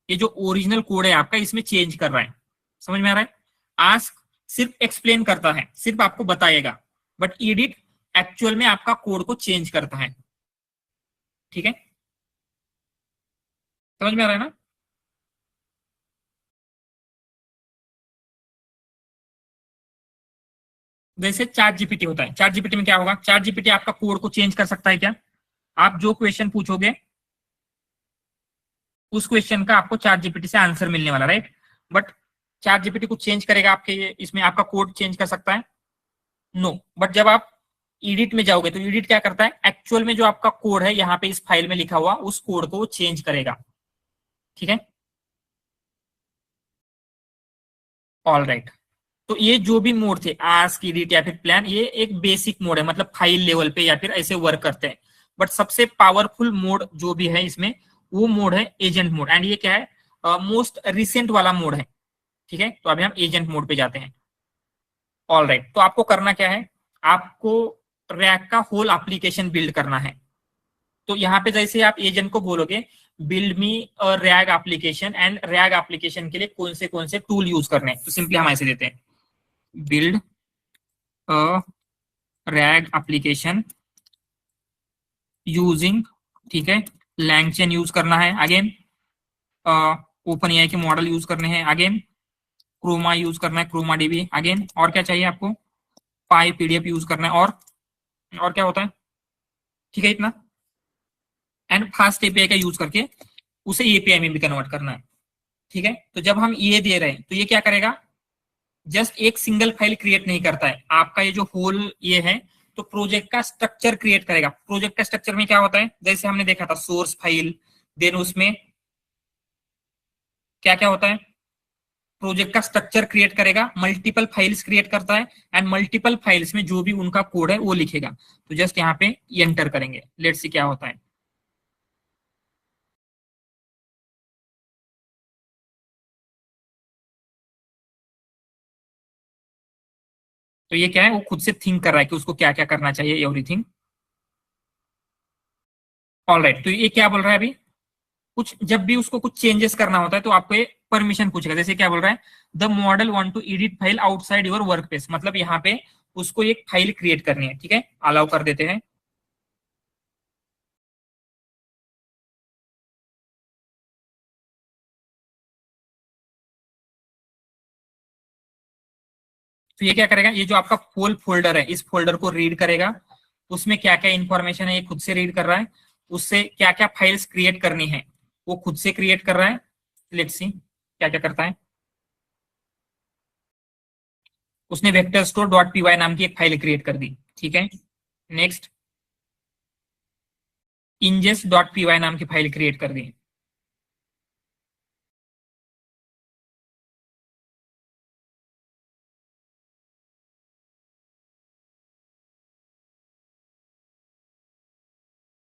ये जो ओरिजिनल कोड है आपका, इसमें चेंज कर रहा है। समझ में आ रहा है? आस्क सिर्फ एक्सप्लेन करता है, सिर्फ आपको बताएगा, बट ईडिट एक्चुअल में आपका कोड को चेंज करता है, ठीक है। समझ में आ रहा है ना? जैसे चैट जीपीटी होता है, चैट जीपीटी में क्या होगा, चैट जीपीटी आपका कोड को चेंज कर सकता है क्या? आप जो क्वेश्चन पूछोगे उस क्वेश्चन का आपको चैट जीपीटी से आंसर मिलने वाला, राइट। बट चैट जीपीटी कुछ चेंज करेगा आपके इसमें, आपका कोड चेंज कर सकता है? नो। बट जब आप एडिट में जाओगे तो एडिट क्या करता है, एक्चुअल में जो आपका कोड है यहाँ पे इस फाइल में लिखा हुआ, उस कोड को वो चेंज करेगा, ठीक है। ऑल राइट, तो ये जो भी मोड थे आस्क, एडिट या फिर प्लान, ये एक बेसिक मोड है, मतलब फाइल लेवल पे या फिर ऐसे वर्क करते हैं। बट सबसे पावरफुल मोड जो भी है इसमें, वो मोड है एजेंट मोड, एंड ये क्या है, मोस्ट रिसेंट वाला मोड है, ठीक है। तो अभी हम एजेंट मोड पे जाते हैं। ऑल राइट, तो आपको करना क्या है, आपको रैक का होल एप्लीकेशन बिल्ड करना है। तो यहाँ पे जैसे आप एजेंट को बोलोगे build me a rag application, and rag application के लिए कौन से टूल यूज करने हैं, तो सिंपली हम ऐसे देते हैं build a rag application using, ठीक है, लैंगचेन यूज करना है, अगेन ओपन एआई के मॉडल यूज करने हैं, अगेन क्रोमा यूज करना है, क्रोमा डीबी, अगेन और क्या चाहिए आपको, पाई पीडीएफ यूज करना है, और क्या होता है, ठीक है, इतना। एंड फास्ट एपीआई का यूज करके उसे एपीआई में भी कन्वर्ट करना है, ठीक है। तो जब हम ये दे रहे हैं तो ये क्या करेगा, जस्ट एक सिंगल फाइल क्रिएट नहीं करता है, आपका ये जो होल ये है, तो प्रोजेक्ट का स्ट्रक्चर क्रिएट करेगा। प्रोजेक्ट का स्ट्रक्चर में क्या होता है, जैसे हमने देखा था सोर्स फाइल, देन उसमें क्या क्या होता है, प्रोजेक्ट का स्ट्रक्चर क्रिएट करेगा, मल्टीपल फाइल्स क्रिएट करता है, एंड मल्टीपल फाइल्स में जो भी उनका कोड है वो लिखेगा। तो जस्ट यहाँ पे एंटर करेंगे, लेट्स सी क्या होता है। तो ये क्या है, वो खुद से थिंक कर रहा है कि उसको क्या क्या करना चाहिए, एवरीथिंग। ऑल राइट, तो ये क्या बोल रहा है अभी, कुछ जब भी उसको कुछ चेंजेस करना होता है तो आपको ये परमिशन पूछेगा। जैसे क्या बोल रहा है, the model want to edit file outside your work place, मतलब यहाँ पे उसको एक फाइल क्रिएट करनी है, ठीक है, अलाउ कर देते हैं। तो ये क्या करेगा, ये जो आपका होल फोल्डर है, इस फोल्डर को रीड करेगा, उसमें क्या क्या इंफॉर्मेशन है ये खुद से रीड कर रहा है, उससे क्या क्या फाइल्स क्रिएट करनी है वो खुद से क्रिएट कर रहा है। लेट्स सी क्या क्या करता है। उसने वेक्टर स्टोर डॉट पीवाई नाम की एक फाइल क्रिएट कर दी, ठीक है। नेक्स्ट, इंजेस डॉट पीवाई नाम की फाइल क्रिएट कर दी।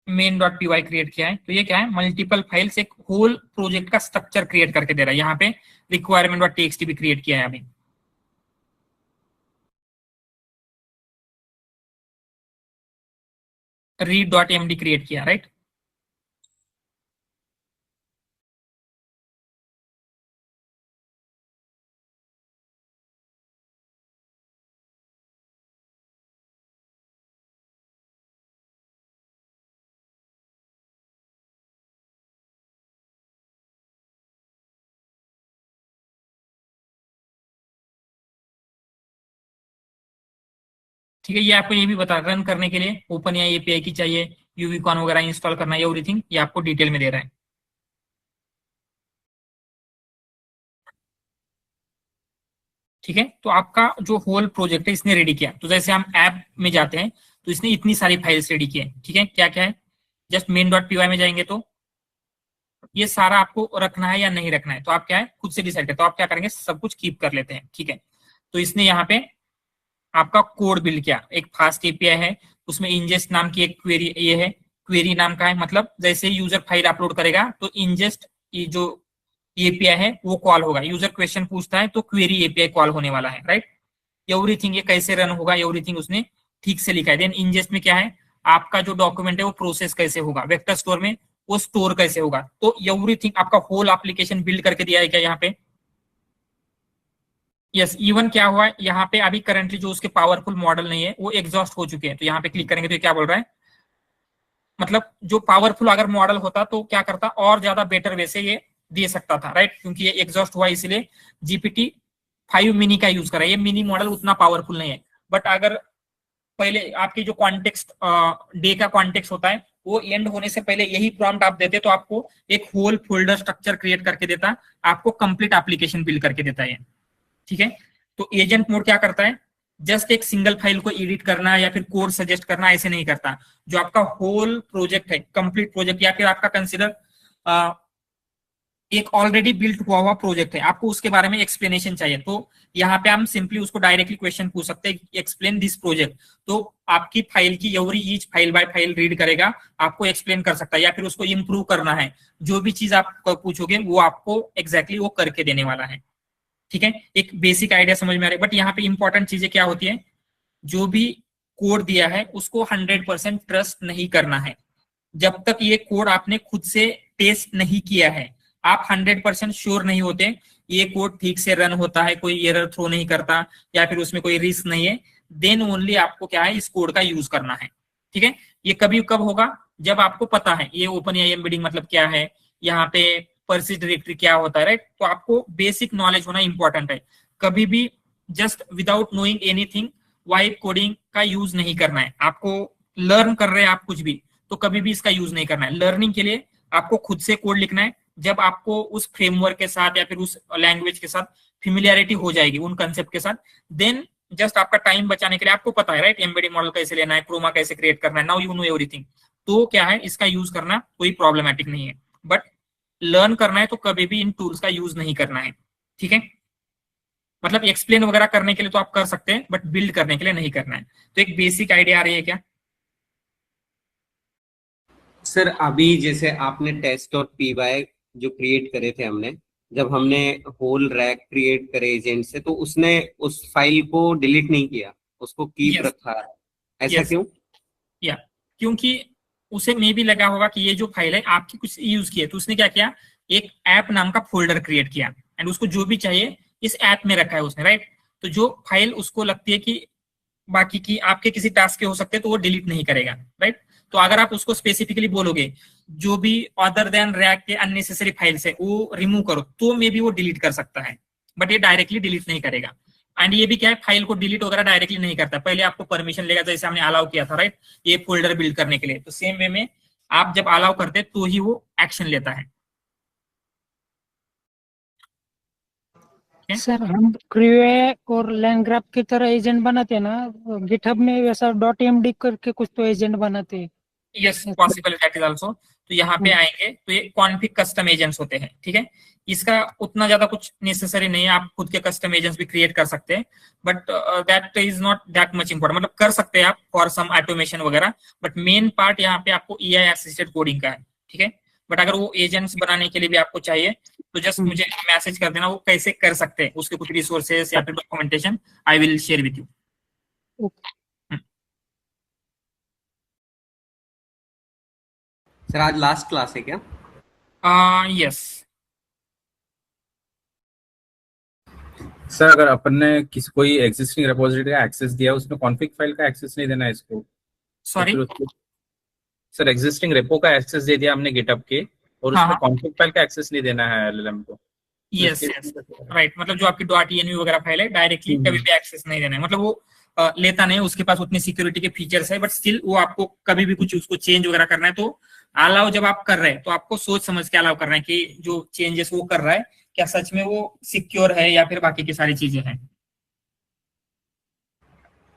मेन डॉट पीवाई क्रिएट किया है। तो ये क्या है, मल्टीपल फाइल्स, एक होल प्रोजेक्ट का स्ट्रक्चर क्रिएट करके दे रहा है। यहाँ पे रिक्वायरमेंट डॉट टीएक्सटी भी क्रिएट किया है अभी। रीड डॉट एमडी क्रिएट किया, राइट। ठीक है, ये आपको ये भी बता, रन करने के लिए ओपन या एपीआई की चाहिए, यूवीकॉन वगैरह इंस्टॉल करना है, एवरीथिंग ये आपको डिटेल में दे रहा है। ठीक है, तो आपका जो होल प्रोजेक्ट है इसने रेडी किया। तो जैसे हम ऐप में जाते हैं तो इसने इतनी सारी फाइल्स रेडी की है, ठीक है। क्या क्या है, जस्ट मेन डॉट पीवाई में जाएंगे तो ये सारा आपको रखना है या नहीं रखना है, तो आप क्या है खुद से डिसाइड करते हो। तो आप क्या करेंगे, सब कुछ कीप कर लेते हैं, ठीक है। तो इसने यहाँ पे आपका कोड बिल्ड किया, एक फास्ट एपीआई है, उसमें इंजेस्ट नाम की एक क्वेरी ये है, क्वेरी नाम का है, मतलब जैसे यूजर फाइल अपलोड करेगा तो इंजेस्ट जो एपीआई है वो कॉल होगा। यूजर क्वेश्चन पूछता है तो क्वेरी एपीआई कॉल होने वाला है, राइट। एवरीथिंग ये कैसे रन होगा, एवरीथिंग उसने ठीक से लिखा है। देन इंजेस्ट में क्या है, आपका जो डॉक्यूमेंट है वो प्रोसेस कैसे होगा, वेक्टर स्टोर में वो स्टोर कैसे होगा। तो एवरीथिंग आपका होल एप्लीकेशन बिल्ड करके दिया है क्या यहाँ पे। यस, इवन क्या हुआ है यहाँ पे, अभी करंटली जो उसके पावरफुल मॉडल नहीं है वो एग्जॉस्ट हो चुके हैं। तो यहाँ पे क्लिक करेंगे तो ये क्या बोल रहा है, मतलब जो पावरफुल अगर मॉडल होता तो क्या करता, और ज्यादा बेटर वे से ये दे सकता था, राइट। क्योंकि ये एग्जॉस्ट हुआ इसलिए जीपीटी 5 मिनी का यूज करा। ये मिनी मॉडल उतना पावरफुल नहीं है, बट अगर पहले आपकी जो कॉन्टेक्स्ट डे का कॉन्टेक्स्ट होता है वो एंड होने से पहले यही प्रॉम्प्ट आप देते तो आपको एक होल फोल्डर स्ट्रक्चर क्रिएट करके देता, आपको कंप्लीट एप्लीकेशन बिल्ड करके देता है, ठीक है। तो एजेंट मोड क्या करता है, जस्ट एक सिंगल फाइल को एडिट करना या फिर कोड सजेस्ट करना ऐसे नहीं करता। जो आपका होल प्रोजेक्ट है, कंप्लीट प्रोजेक्ट, या फिर आपका कंसिडर एक ऑलरेडी बिल्ट हुआ प्रोजेक्ट है, आपको उसके बारे में एक्सप्लेनेशन चाहिए, तो यहाँ पे हम सिंपली उसको डायरेक्टली क्वेश्चन पूछ सकते हैं, एक्सप्लेन दिस प्रोजेक्ट। तो आपकी फाइल की every each file by file read करेगा, आपको एक्सप्लेन कर सकता है, या फिर उसको इंप्रूव करना है, जो भी चीज आप पूछोगे वो आपको एग्जैक्टली वो करके देने वाला है, ठीक है। एक बेसिक आइडिया समझ में आ रहा है। बट यहाँ पे इंपॉर्टेंट चीजें क्या होती है, जो भी कोड दिया है उसको 100% ट्रस्ट नहीं करना है। जब तक ये कोड आपने खुद से टेस्ट नहीं किया है, आप 100% श्योर नहीं होते ये कोड ठीक से रन होता है, कोई एरर थ्रो नहीं करता, या फिर उसमें कोई रिस्क नहीं है, देन ओनली आपको क्या है इस कोड का यूज करना है, ठीक है। ये कभी कब होगा, जब आपको पता है ये ओपनएआई एम्बेडिंग मतलब क्या है, यहाँ पे पर्सिस्ट डायरेक्टरी क्या होता है, राइट। तो आपको बेसिक नॉलेज होना इंपॉर्टेंट है। कभी भी just without knowing anything vibe coding का यूज नहीं करना है। आपको लर्न कर रहे हैं आप कुछ भी, तो कभी भी इसका यूज नहीं करना है। लर्निंग के लिए आपको खुद से कोड लिखना है। जब आपको उस फ्रेमवर्क के साथ या फिर उस लैंग्वेज के साथ फेमिलियरिटी हो जाएगी, उन कंसेप्ट के साथ, देन जस्ट आपका टाइम बचाने के लिए, आपको पता है राइट एम्बेडिंग मॉडल कैसे लेना है, क्रोमा कैसे क्रिएट करना है, नाउ यू नो एवरीथिंग, तो क्या है इसका यूज करना कोई प्रॉब्लमेटिक नहीं है। बट लर्न करना है तो कभी भी इन टूल्स का यूज नहीं करना है, ठीक है। मतलब एक्सप्लेन वगैरह करने के लिए तो आप कर सकते हैं, बट बिल्ड करने के लिए नहीं करना है। तो एक बेसिक आइडिया आ रही है क्या? सर अभी जैसे आपने टेस्ट और पीवाई जो क्रिएट करे थे हमने, जब हमने होल रैक क्रिएट करे एजेंट से, तो उसने उस फाइल को डिलीट नहीं किया, उसको कीप Yes. रखा, ऐसा Yes. क्यों? या क्योंकि उसे मे भी लगा होगा कि ये जो फाइल है आपकी कुछ यूज की है, तो उसने क्या किया, एक ऐप नाम का फोल्डर क्रिएट किया एंड उसको जो भी चाहिए इस ऐप में रखा है उसने, राइट। तो जो फाइल उसको लगती है कि बाकी की आपके किसी टास्क के हो सकते हैं तो वो डिलीट नहीं करेगा, राइट। तो अगर आप उसको स्पेसिफिकली बोलोगे जो भी अदर देन रैक के अननेसेसरी फाइल्स है वो रिमूव करो, तो मे बी वो डिलीट कर सकता है, बट ये डायरेक्टली डिलीट नहीं करेगा। एंड ये भी क्या है, फाइल को डिलीट वगैरह डायरेक्टली नहीं करता, पहले आपको परमिशन लेगा, जैसे हमने अलाउ किया था राइट ये फोल्डर बिल्ड करने के लिए। तो सेम वे में आप जब अलाउ करते तो ही वो एक्शन लेता है। सर हम क्रिए और लैंग्राफ की तरह एजेंट बनाते हैं ना, गिटहब में वैसा .md करके कुछ तो एजेंट बनाते हैं। Yes possible, that is also. तो यहाँ पे आएंगे तो ये कॉन्फिग कस्टम एजेंट्स होते हैं, ठीक है। इसका उतना ज्यादा कुछ नेसेसरी नहीं है, आप खुद के कस्टम एजेंट्स भी क्रिएट कर सकते हैं, but that is not that much important. मतलब कर सकते हैं आप फॉर सम ऑटोमेशन वगैरह, बट मेन पार्ट यहाँ पे आपको एआई असिस्टेड कोडिंग का है, ठीक है। बट अगर वो एजेंट्स बनाने के लिए भी आपको चाहिए तो जस्ट मुझे मैसेज कर देना, वो कैसे कर सकते हैं, उसके कुछ रिसोर्सेस या फिर documentation I will share with you. Sir आज लास्ट क्लास है क्या? यस सर अगर अपन ने किसी कोई एग्जिस्टिंग रिपोजिटरी का एक्सेस दिया, उसमें कॉन्फिग फाइल का एक्सेस नहीं देना है इसको? सॉरी सर एग्जिस्टिंग रेपो का एक्सेस दे दिया हमने गिटहब के, और हाँ, उसमें हाँ। कॉन्फिग फाइल का एक्सेस नहीं देना है एलएलएम को। यस यस राइट, मतलब जो आपकी .env वगैरह फाइल है डायरेक्टली कभी भी एक्सेस नहीं देना है, मतलब वो लेता नहीं, उसके पास उतनी सिक्योरिटी के फीचर्स है, बट स्टिल वो आपको कभी भी कुछ उसको चेंज वगैरह करना है तो अलाउ जब आप कर रहे हैं तो आपको सोच समझ के अलाउ करना है कि जो चेंजेस वो कर रहा है क्या सच में वो सिक्योर है या फिर बाकी की सारी चीजें हैं।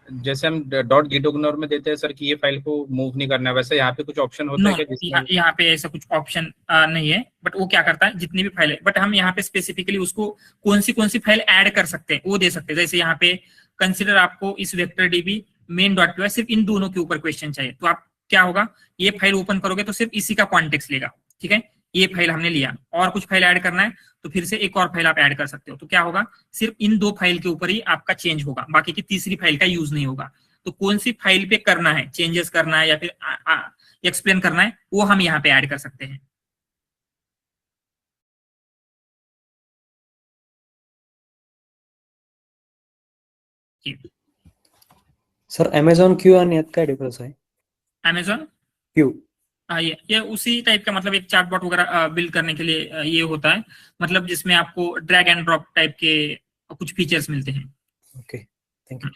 जैसे हम डॉट गिट इग्नोर में देते हैं सर कि ये फाइल को मूव नहीं करना है, वैसे यहाँ पे कुछ ऑप्शन होता नो, है क्या जिसमें यहाँ पे ऐसा कुछ ऑप्शन नहीं है, बट वो क्या करता है जितनी भी फाइल है, बट हम यहाँ पे स्पेसिफिकली उसको कौन सी फाइल ऐड कर सकते हैं वो दे सकते हैं। जैसे यहाँ पे कंसिडर आपको इस vector DB main dot P Y सिर्फ इन दोनों के ऊपर क्वेश्चन चाहिए, तो आप क्या होगा, ये फाइल ओपन करोगे तो सिर्फ इसी का कॉन्टेक्स्ट लेगा, ठीक है। ये फाइल हमने लिया, और कुछ फाइल ऐड करना है तो फिर से एक और फाइल आप ऐड कर सकते हो। तो क्या होगा, सिर्फ इन 2 फाइल के ऊपर ही आपका चेंज होगा, बाकी की तीसरी फाइल का यूज नहीं होगा। तो कौन सी फाइल पे करना है, चेंजेस करना है या फिर एक्सप्लेन करना है, वो हम यहाँ पे ऐड कर सकते हैं। सर अमेझॉन क्यू आणि यात काय डिफरन्स आहे? अमेजॉन क्यू ये उसी टाइप का, मतलब एक चार्टबॉट वगैरह बिल्ड करने के लिए ये होता है, मतलब जिसमें आपको ड्रैग एंड ड्रॉप टाइप के कुछ फीचर्स मिलते हैं। Okay, thank you.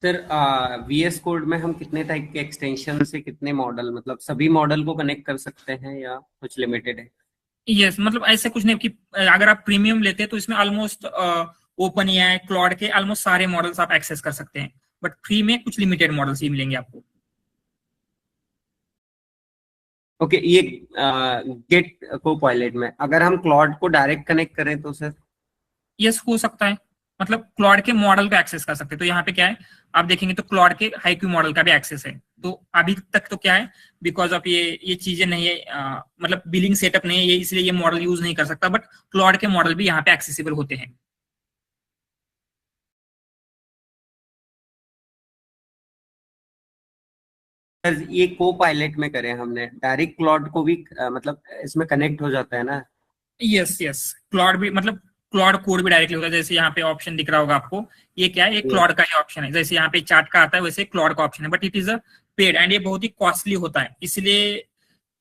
Sir VS code में हम कितने टाइप के एक्सटेंशन से कितने मॉडल, मतलब सभी मॉडल को कनेक्ट कर सकते हैं या कुछ लिमिटेड है? यस, मतलब ऐसे कुछ नहीं कि अगर आप प्रीमियम लेते हैं तो इसमें ऑलमोस्ट ओपन एआई क्लॉड के ऑलमोस्ट सारे मॉडल्स आप एक्सेस कर सकते हैं, बट फ्री में कुछ लिमिटेड मॉडल्स ही मिलेंगे आपको। ओके, ये गेट को पायलट में अगर हम क्लॉड को डायरेक्ट कनेक्ट करें तो सर? यस, हो सकता है, मतलब क्लॉड के मॉडल को एक्सेस कर सकते हैं। तो यहाँ पे क्या है, आप देखेंगे तो क्लॉड के हाईक्यू मॉडल का भी एक्सेस है। तो अभी तक तो क्या है, बिकॉज ऑफ ये चीजें नहीं है, मतलब बिलिंग सेटअप नहीं है ये, इसलिए ये मॉडल यूज नहीं कर सकता, बट क्लॉड के मॉडल भी यहाँ पे एक्सेसिबल होते हैं। सर ये को पायलट में करें हमने, डायरेक्ट क्लॉड को भी मतलब इसमें कनेक्ट हो जाता है ना? यस यस, क्लॉड भी, मतलब क्लॉड कोड भी डायरेक्टली होता है। जैसे यहाँ पे ऑप्शन दिख रहा होगा आपको, ये क्या है, ये क्लॉड का ही ऑप्शन है। जैसे यहाँ पे चार्ट का आता है वैसे क्लॉड का ऑप्शन है, but it is a paid and ये बहुत ही कॉस्टली होता है। इसलिए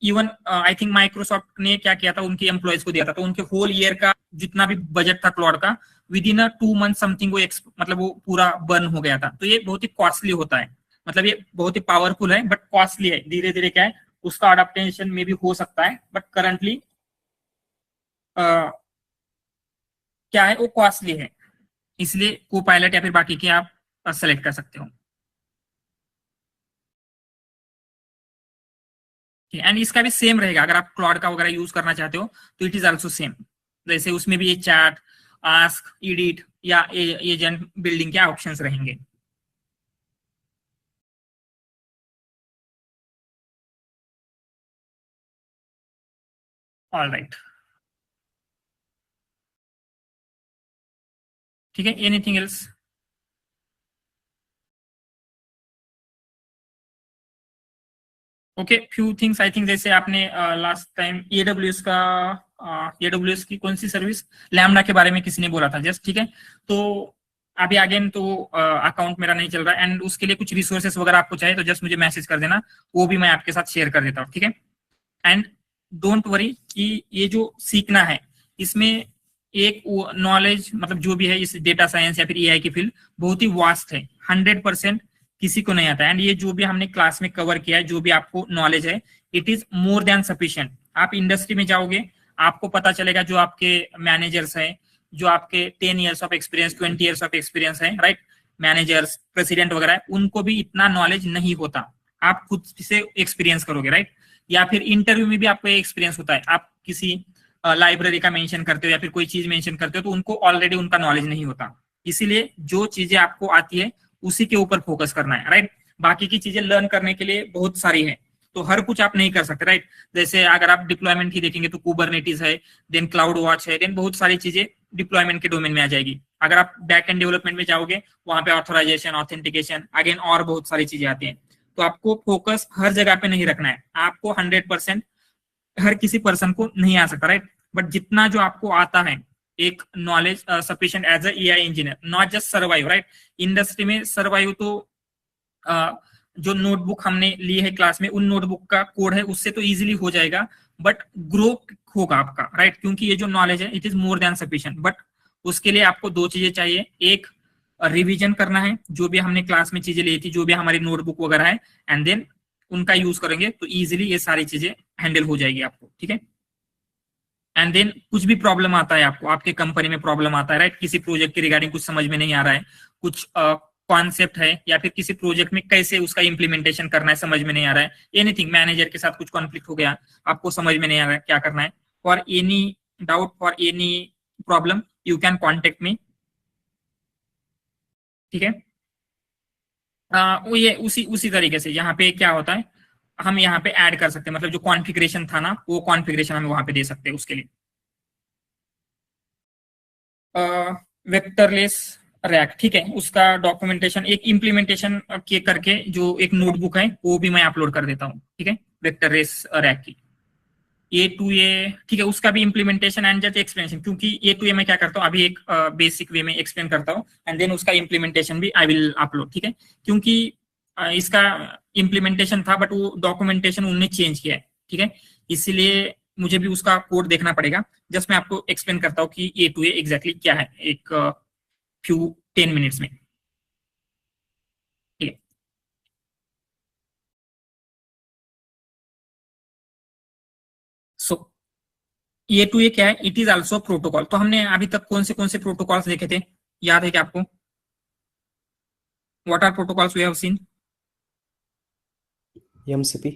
इवन आई थिंक माइक्रोसॉफ्ट ने क्या किया था, उनके एम्प्लॉयज को दिया था, तो उनके होल ईयर का जितना भी बजट था क्लॉड का, विद इन 2 मंथ समथिंग वो मतलब वो पूरा बर्न हो गया था। तो ये बहुत ही कॉस्टली होता है, मतलब ये बहुत ही पावरफुल है बट कॉस्टली है। धीरे धीरे क्या है, उसका अडेप्टेशन में भी हो सकता है, बट करंटली क्या है, वो कॉस्टली है। इसलिए को पायलट या फिर बाकी के आप सेलेक्ट कर सकते हो। एंड इसका भी सेम रहेगा, अगर आप क्लॉड का वगैरह यूज करना चाहते हो तो इट इज आल्सो सेम। जैसे उसमें भी ये चैट, आस्क, एडिट या एजेंट बिल्डिंग के ऑप्शंस रहेंगे। ऑल राइट, ठीक है, anything else? Okay, few things I think, जैसे आपने लास्ट टाइम AWS का AWS की कौन सी सर्विस, लैम्बडा के बारे में किसी ने बोला था जस्ट, ठीक है। तो अभी अगेन तो अकाउंट मेरा नहीं चल रहा एंड उसके लिए कुछ रिसोर्सेस वगैरह आपको चाहिए तो जस्ट मुझे मैसेज कर देना, वो भी मैं आपके साथ शेयर कर देता हूँ, ठीक है। एंड डोंट वरी कि ये जो सीखना है इसमें एक नॉलेज, मतलब जो भी है इस डेटा साइंस या फिर AI की फील्ड बहुत ही वास्ट है, 100% किसी को नहीं आता। एंड ये जो भी हमने क्लास में कवर किया है, जो भी आपको नॉलेज है, it is more than sufficient. आप इंडस्ट्री में जाओगे, आपको पता चलेगा जो आपके मैनेजर्स हैं, जो आपके 10 years of experience, 20 years of experience है, राइट, मैनेजर्स, प्रेसिडेंट वगैरह, उनको भी इतना नॉलेज नहीं होता। आप खुद से एक्सपीरियंस करोगे, राइट, या फिर इंटरव्यू में भी आपको एक्सपीरियंस होता है, आप किसी लाइब्रेरी का मेंशन करते हो या फिर कोई चीज मेंशन करते हो तो उनको ऑलरेडी उनका नॉलेज नहीं होता। इसीलिए जो चीजें आपको आती है उसी के ऊपर फोकस करना है, राइट। बाकी की चीजें लर्न करने के लिए बहुत सारी है, तो हर कुछ आप नहीं कर सकते, राइट। जैसे अगर आप डिप्लॉयमेंट की देखेंगे तो कुबरनेटिस है, देन क्लाउड वॉच है, देन बहुत सारी चीजें डिप्लॉयमेंट के डोमेन में आ जाएगी। अगर आप बैक एंड डेवलपमेंट में जाओगे, वहां पे ऑथराइजेशन, ऑथेंटिकेशन, अगेन और बहुत सारी चीजें आती हैं। तो आपको फोकस हर जगह पे नहीं रखना है, आपको 100% हर किसी पर्सन को नहीं आ सकता, राइट, बट जितना जो आपको आता है एक knowledge sufficient as a AI engineer, not just survive, right. Industry में सर्वाइव तो जो नोटबुक हमने ली है क्लास में, उन नोटबुक का कोड है उससे तो इजीली हो जाएगा, बट ग्रो होगा आपका, राइट, क्योंकि ये जो नॉलेज है it is more than sufficient. But उसके लिए आपको 2 चीजें चाहिए, एक रिवीजन करना है, जो भी हमने क्लास में चीजें ली थी, जो भी हमारी नोटबुक वगैरह है, एंड देन उनका यूज करेंगे तो इजीली ये सारी चीजें हैंडल हो जाएगी आपको, ठीक है। एंड देन कुछ भी प्रॉब्लम आता है आपको, आपके कंपनी में प्रॉब्लम आता है, राइट, किसी प्रोजेक्ट के रिगार्डिंग कुछ समझ में नहीं आ रहा है, कुछ कॉन्सेप्ट है, या फिर किसी प्रोजेक्ट में कैसे उसका इंप्लीमेंटेशन करना है समझ में नहीं आ रहा है, एनीथिंग, मैनेजर के साथ कुछ कॉन्फ्लिक्ट हो गया, आपको समझ में नहीं आ रहा है क्या करना है, for any doubt, for any problem, you can contact मी, ठीक है। वो ये उसी तरीके से यहाँ पे क्या होता है, हम यहाँ पे ऐड कर सकते हैं, मतलब जो कॉन्फ़िगरेशन था ना, वो कॉन्फ़िगरेशन हम वहां पे दे सकते हैं उसके लिए। वेक्टरलेस रैक, ठीक है, उसका डॉक्यूमेंटेशन एक इम्प्लीमेंटेशन के करके जो एक नोटबुक है वो भी मैं अपलोड कर देता हूँ, ठीक है, वेक्टरलेस रैक की A2A, ठीक है, उसका भी इम्प्लीमेंटेशन एंड जस्ट एक्सप्लेनेशन, क्योंकि A2A मैं क्या करता हूँ अभी एक बेसिक वे में एक्सप्लेन करता हूँ, एंड देन उसका इम्प्लीमेंटेशन भी आई विल अपलोड, ठीक है, क्योंकि इसका इम्प्लीमेंटेशन था बट वो डॉक्यूमेंटेशन उन्होंने चेंज किया है, ठीक है, इसलिए मुझे भी उसका कोड देखना पड़ेगा। जस्ट मैं आपको एक्सप्लेन करता हूँ कि A2A एग्जैक्टली क्या है एक फ्यू 10 मिनट्स में, ठीक है। सो A2A क्या है, इट इज ऑल्सो प्रोटोकॉल। तो हमने अभी तक कौन से प्रोटोकॉल्स देखे थे, याद है क्या आपको? What are protocols we have seen? MCP.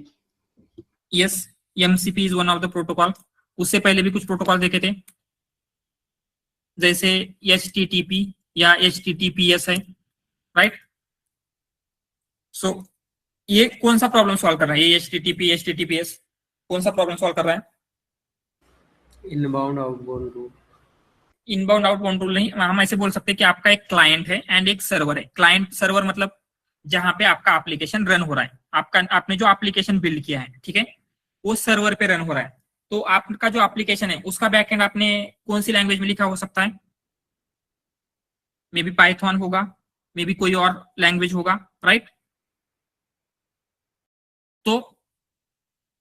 Yes, MCP is one of the protocol. उससे पहले भी कुछ प्रोटोकॉल देखे थे, जैसे HTTP या HTTPS है, राइट। सो ये कौन सा प्रॉब्लम सॉल्व कर रहा है, ये HTTP HTTPS कौन सा प्रॉब्लम सॉल्व कर रहा है? Inbound outbound route. Inbound outbound rule नहीं, हम ऐसे बोल सकते हैं कि आपका एक क्लाइंट है एंड एक सर्वर है। क्लाइंट सर्वर मतलब जहां पे आपका एप्लीकेशन रन हो रहा है, आपने जो एप्लीकेशन बिल्ड किया है, ठीक है, वो सर्वर पे रन हो रहा है। तो आपका जो एप्लीकेशन है उसका बैकएंड आपने कौन सी लैंग्वेज में लिखा हो सकता है? मे बी पाइथन होगा, मे बी कोई और लैंग्वेज होगा, राइट। तो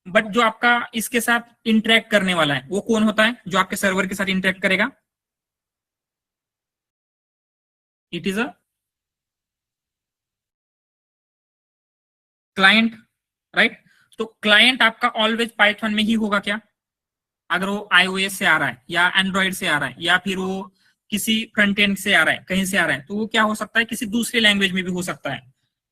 बट जो आपका इसके साथ इंटरेक्ट करने वाला है वो कौन होता है, जो आपके सर्वर के साथ इंटरेक्ट करेगा? It is a client, right. तो क्लाइंट आपका ऑलवेज पाइथन में ही होगा क्या, अगर वो iOS से आ रहा है या एंड्रॉइड से आ रहा है या फिर वो किसी फ्रंट एंड से आ रहा है, कहीं से आ रहा है, तो वो क्या हो सकता है, किसी दूसरी लैंग्वेज में भी हो सकता है।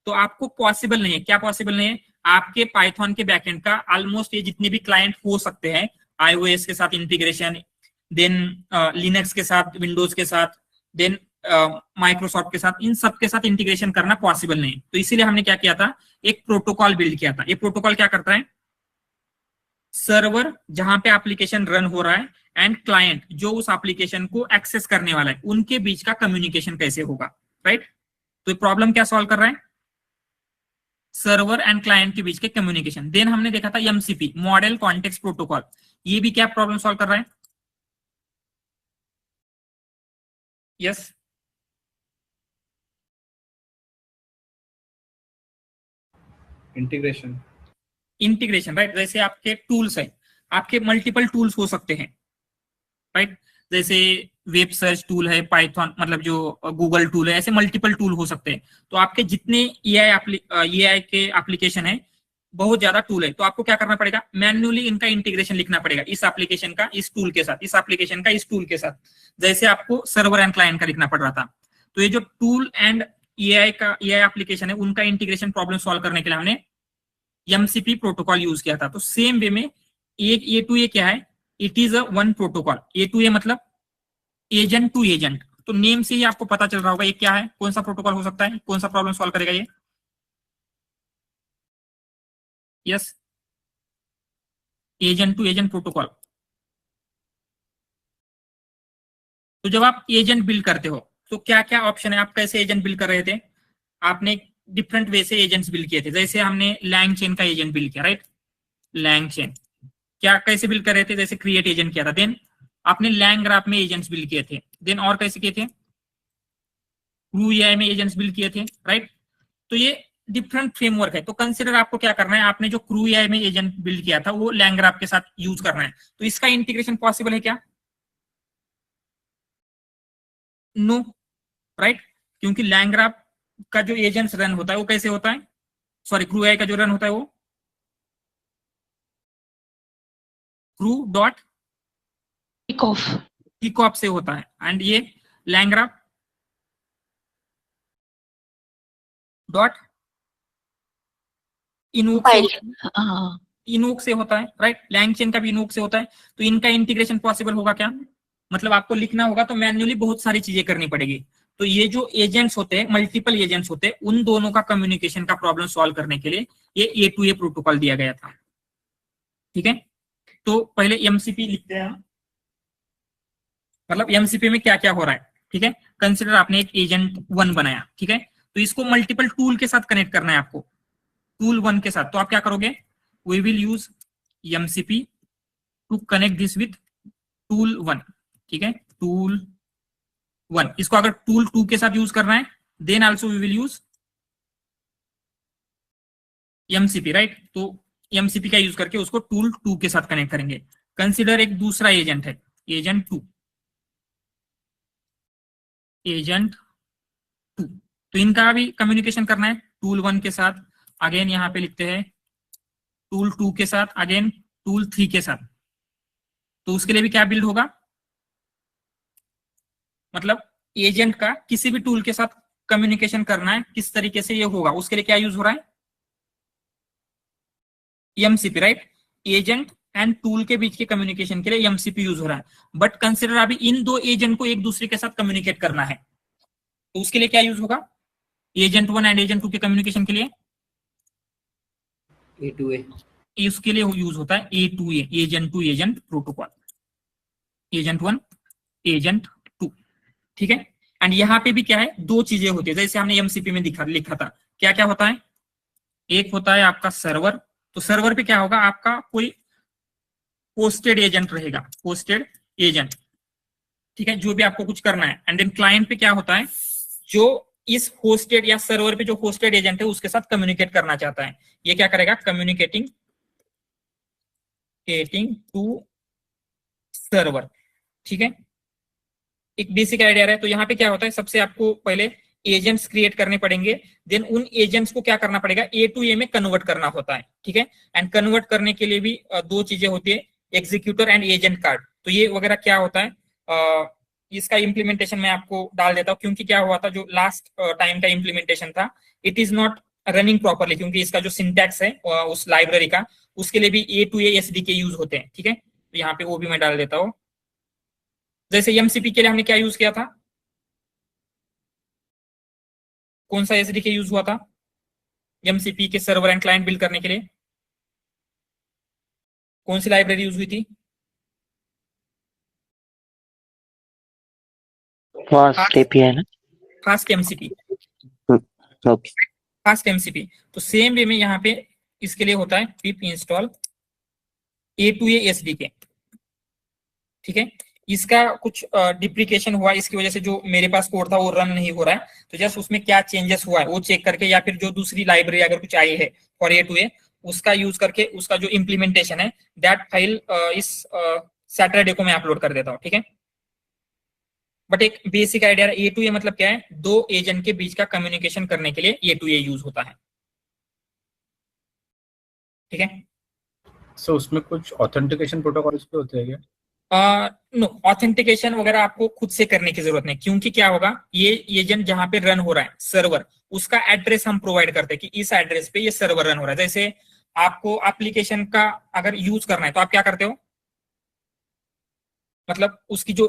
तो आपको पॉसिबल नहीं है, क्या पॉसिबल नहीं है, आपके पाइथन के बैकएंड का ऑलमोस्ट ये जितने भी क्लाइंट हो सकते हैं, iOS के साथ इंटीग्रेशन, देन लिनक्स के साथ, विंडोज के साथ, देन माइक्रोसॉफ्ट के साथ, इन सब के साथ इंटीग्रेशन करना पॉसिबल नहीं। तो इसीलिए हमने क्या किया था, एक प्रोटोकॉल बिल्ड किया था। ये प्रोटोकॉल क्या करता है, सर्वर जहां पे एप्लीकेशन रन हो रहा है एंड क्लाइंट जो उस एप्लीकेशन को एक्सेस करने वाला है, उनके बीच का कम्युनिकेशन कैसे होगा, राइट। तो प्रॉब्लम क्या सॉल्व कर रहा है, सर्वर एंड क्लाइंट के बीच के कम्युनिकेशन। देन हमने देखा था MCP, मॉडल कॉन्टेक्स्ट प्रोटोकॉल, ये भी क्या प्रॉब्लम सॉल्व कर रहा है? Yes, integration. Integration, right. जैसे आपके टूल्स है, आपके मल्टीपल टूल्स हो सकते हैं, राइट। जैसे वेब सर्च टूल है, पाइथन मतलब जो गूगल टूल है, ऐसे मल्टीपल टूल हो सकते हैं। तो आपके जितने AI के एप्लीकेशन है, बहुत ज्यादा टूल है, तो आपको क्या करना पड़ेगा, मैन्युअली इनका इंटीग्रेशन लिखना पड़ेगा, इस एप्लीकेशन का इस टूल के साथ, इस एप्लीकेशन का इस टूल के साथ, जैसे आपको सर्वर एंड क्लाइंट का लिखना पड़ रहा था। तो ये जो टूल एंड AI एप्लीकेशन है, उनका इंटीग्रेशन प्रॉब्लम सॉल्व करने के लिए हमने MCP प्रोटोकॉल यूज किया था। तो सेम वे में एक A2A क्या है, it is a one protocol. A2A मतलब एजेंट टू एजेंट, तो नेम से ही आपको पता चल रहा होगा ये क्या है, कौन सा प्रोटोकॉल हो सकता है, कौन सा प्रॉब्लम सॉल्व करेगा ये। Yes, agent to agent protocol. तो जब आप एजेंट बिल्ड करते हो तो क्या क्या ऑप्शन है, आप कैसे एजेंट बिल्ड कर रहे थे, आपने डिफरेंट वे से एजेंट्स बिल्ड किए थे। जैसे हमने लैंग चेन का एजेंट बिल्ड किया, राइट, लैंग चेन क्या कैसे बिल्ड कर रहे थे, जैसे क्रिएट एजेंट किया था। देन आपने लैंग ग्राफ में एजेंट्स बिल्ड किए थे। देन और कैसे किए थे, क्रू AI में एजेंट्स बिल्ड किए थे, राइट। तो ये डिफरेंट फ्रेमवर्क है। तो कंसिडर आपको क्या करना है, आपने जो क्रू AI में एजेंट बिल्ड किया था वो लैंग ग्राफ के साथ यूज करना है। तो इसका इंटीग्रेशन पॉसिबल है क्या? नो, राइट, क्योंकि लैंग ग्राफ का जो एजेंट्स रन होता है वो कैसे होता है, सॉरी क्रू AI का जो रन होता है वो crew dot Kickoff. Kick off से होता है। एंड ये लैंग्राफ डॉट इनवोक से File. इनवोक से होता है, राइट। लैंगचेन का भी इनवोक से होता है। तो इनका इंटीग्रेशन पॉसिबल होगा क्या? मतलब आपको लिखना होगा तो मैन्युअली बहुत सारी चीजें करनी पड़ेगी। तो ये जो एजेंट्स होते हैं, मल्टीपल एजेंट्स होते हैं, उन दोनों का कम्युनिकेशन का प्रॉब्लम सॉल्व करने के लिए ये A2A प्रोटोकॉल दिया गया था। ठीक है, तो पहले एमसीपी लिखते हैं, मतलब एमसीपी में क्या क्या हो रहा है। ठीक है, कंसिडर आपने एक एजेंट 1 बनाया, ठीक है, तो इसको मल्टीपल टूल के साथ कनेक्ट करना है आपको, टूल 1 के साथ। तो आप क्या करोगे, we will use MCP to connect this with tool 1। ठीक है, टूल 1। इसको अगर टूल 2 के साथ यूज करना है, then also we will use MCP, right. तो एमसीपी का यूज करके उसको टूल 2 के साथ कनेक्ट करेंगे। कंसिडर एक दूसरा एजेंट है, एजेंट 2, एजेंट 2। तो इनका भी कम्युनिकेशन करना है टूल 1 के साथ। अगेन यहां पे लिखते हैं टूल 2 के साथ, अगेन टूल 3 के साथ। तो उसके लिए भी क्या बिल्ड होगा, मतलब एजेंट का किसी भी टूल के साथ कम्युनिकेशन करना है, किस तरीके से ये होगा, उसके लिए क्या यूज हो रहा है, MCP, right. Agent and tool के बीच के कम्युनिकेशन के लिए एमसीपी यूज हो रहा है। बट कंसिडर अभी इन दो एजेंट को एक दूसरे के साथ कम्युनिकेट करना है, तो उसके लिए क्या यूज होगा, एजेंट 1 एंड एजेंट 2 के कम्युनिकेशन के लिए A2A। उसके लिए यूज होता है A2A, agent to agent protocol, agent 1 agent 2। ठीक है, एंड यहाँ पे भी क्या है, दो चीजें होती है, जैसे हमने एमसीपी में लिखा था। क्या क्या होता है, एक होता है आपका सर्वर। तो सर्वर पे क्या होगा, आपका कोई होस्टेड एजेंट रहेगा, होस्टेड एजेंट, ठीक है, जो भी आपको कुछ करना है। एंड देन क्लाइंट पे क्या होता है, जो इस होस्टेड या सर्वर पे जो होस्टेड एजेंट है उसके साथ कम्युनिकेट करना चाहता है, ये क्या करेगा, कम्युनिकेटिंग टू सर्वर। ठीक है, एक बेसिक आइडिया है। तो यहाँ पे क्या होता है, सबसे आपको पहले एजेंट्स क्रिएट करने पड़ेंगे, देन उन एजेंट्स को क्या करना पड़ेगा, A2A में कन्वर्ट करना होता है। ठीक है, एंड कन्वर्ट करने के लिए भी दो चीजें होती है, एग्जीक्यूटर एंड एजेंट कार्ड। तो ये वगैरह क्या होता है, इसका इंप्लीमेंटेशन मैं आपको डाल देता हूँ, क्योंकि क्या हुआ था, जो लास्ट टाइम का इंप्लीमेंटेशन था, it is not running properly, क्योंकि इसका जो सिंटैक्स है उस लाइब्रेरी का, उसके लिए भी A2A SDK यूज होते हैं। ठीक है, तो यहाँ पे वो भी मैं डाल देता हूँ। जैसे एमसीपी के लिए हमने क्या यूज किया था, कौन सा एसडीके यूज हुआ था एमसीपी के सर्वर एंड क्लाइंट बिल्ड करने के लिए, कौन सी लाइब्रेरी यूज हुई थी, फास्ट एपीआई ना, fast MCP, okay. Fast MCP. तो सेम वे में यहाँ पे इसके लिए होता है पिप इंस्टॉल A2A SDK। ठीक है, इसका कुछ डिप्लीकेशन हुआ, इसकी वजह से जो मेरे पास कोड था वो रन नहीं हो रहा है। तो जस्ट उसमें क्या चेंजेस हुआ है वो चेक करके, या फिर जो दूसरी लाइब्रेरी अगर कुछ आई है फॉर A2A, उसका यूज करके उसका जो इम्प्लीमेंटेशन है, दैट फाइल इस सैटरडे को मैं अपलोड कर देता हूँ। ठीक है, बट एक बेसिक आइडिया, A2A मतलब क्या है, दो एजेंट के बीच का कम्युनिकेशन करने के लिए A2A यूज होता है। ठीक है, सो उसमें कुछ ऑथेंटिकेशन प्रोटोकॉल्स भी होते हैं क्या? नो, ऑथेंटिकेशन वगैरह आपको खुद से करने की जरूरत नहीं, क्योंकि क्या होगा, ये एजेंट जहां पे रन हो रहा है सर्वर, उसका एड्रेस हम प्रोवाइड करते हैं कि इस एड्रेस पे ये सर्वर रन हो रहा है। जैसे आपको एप्लीकेशन का अगर यूज करना है तो आप क्या करते हो, मतलब उसकी जो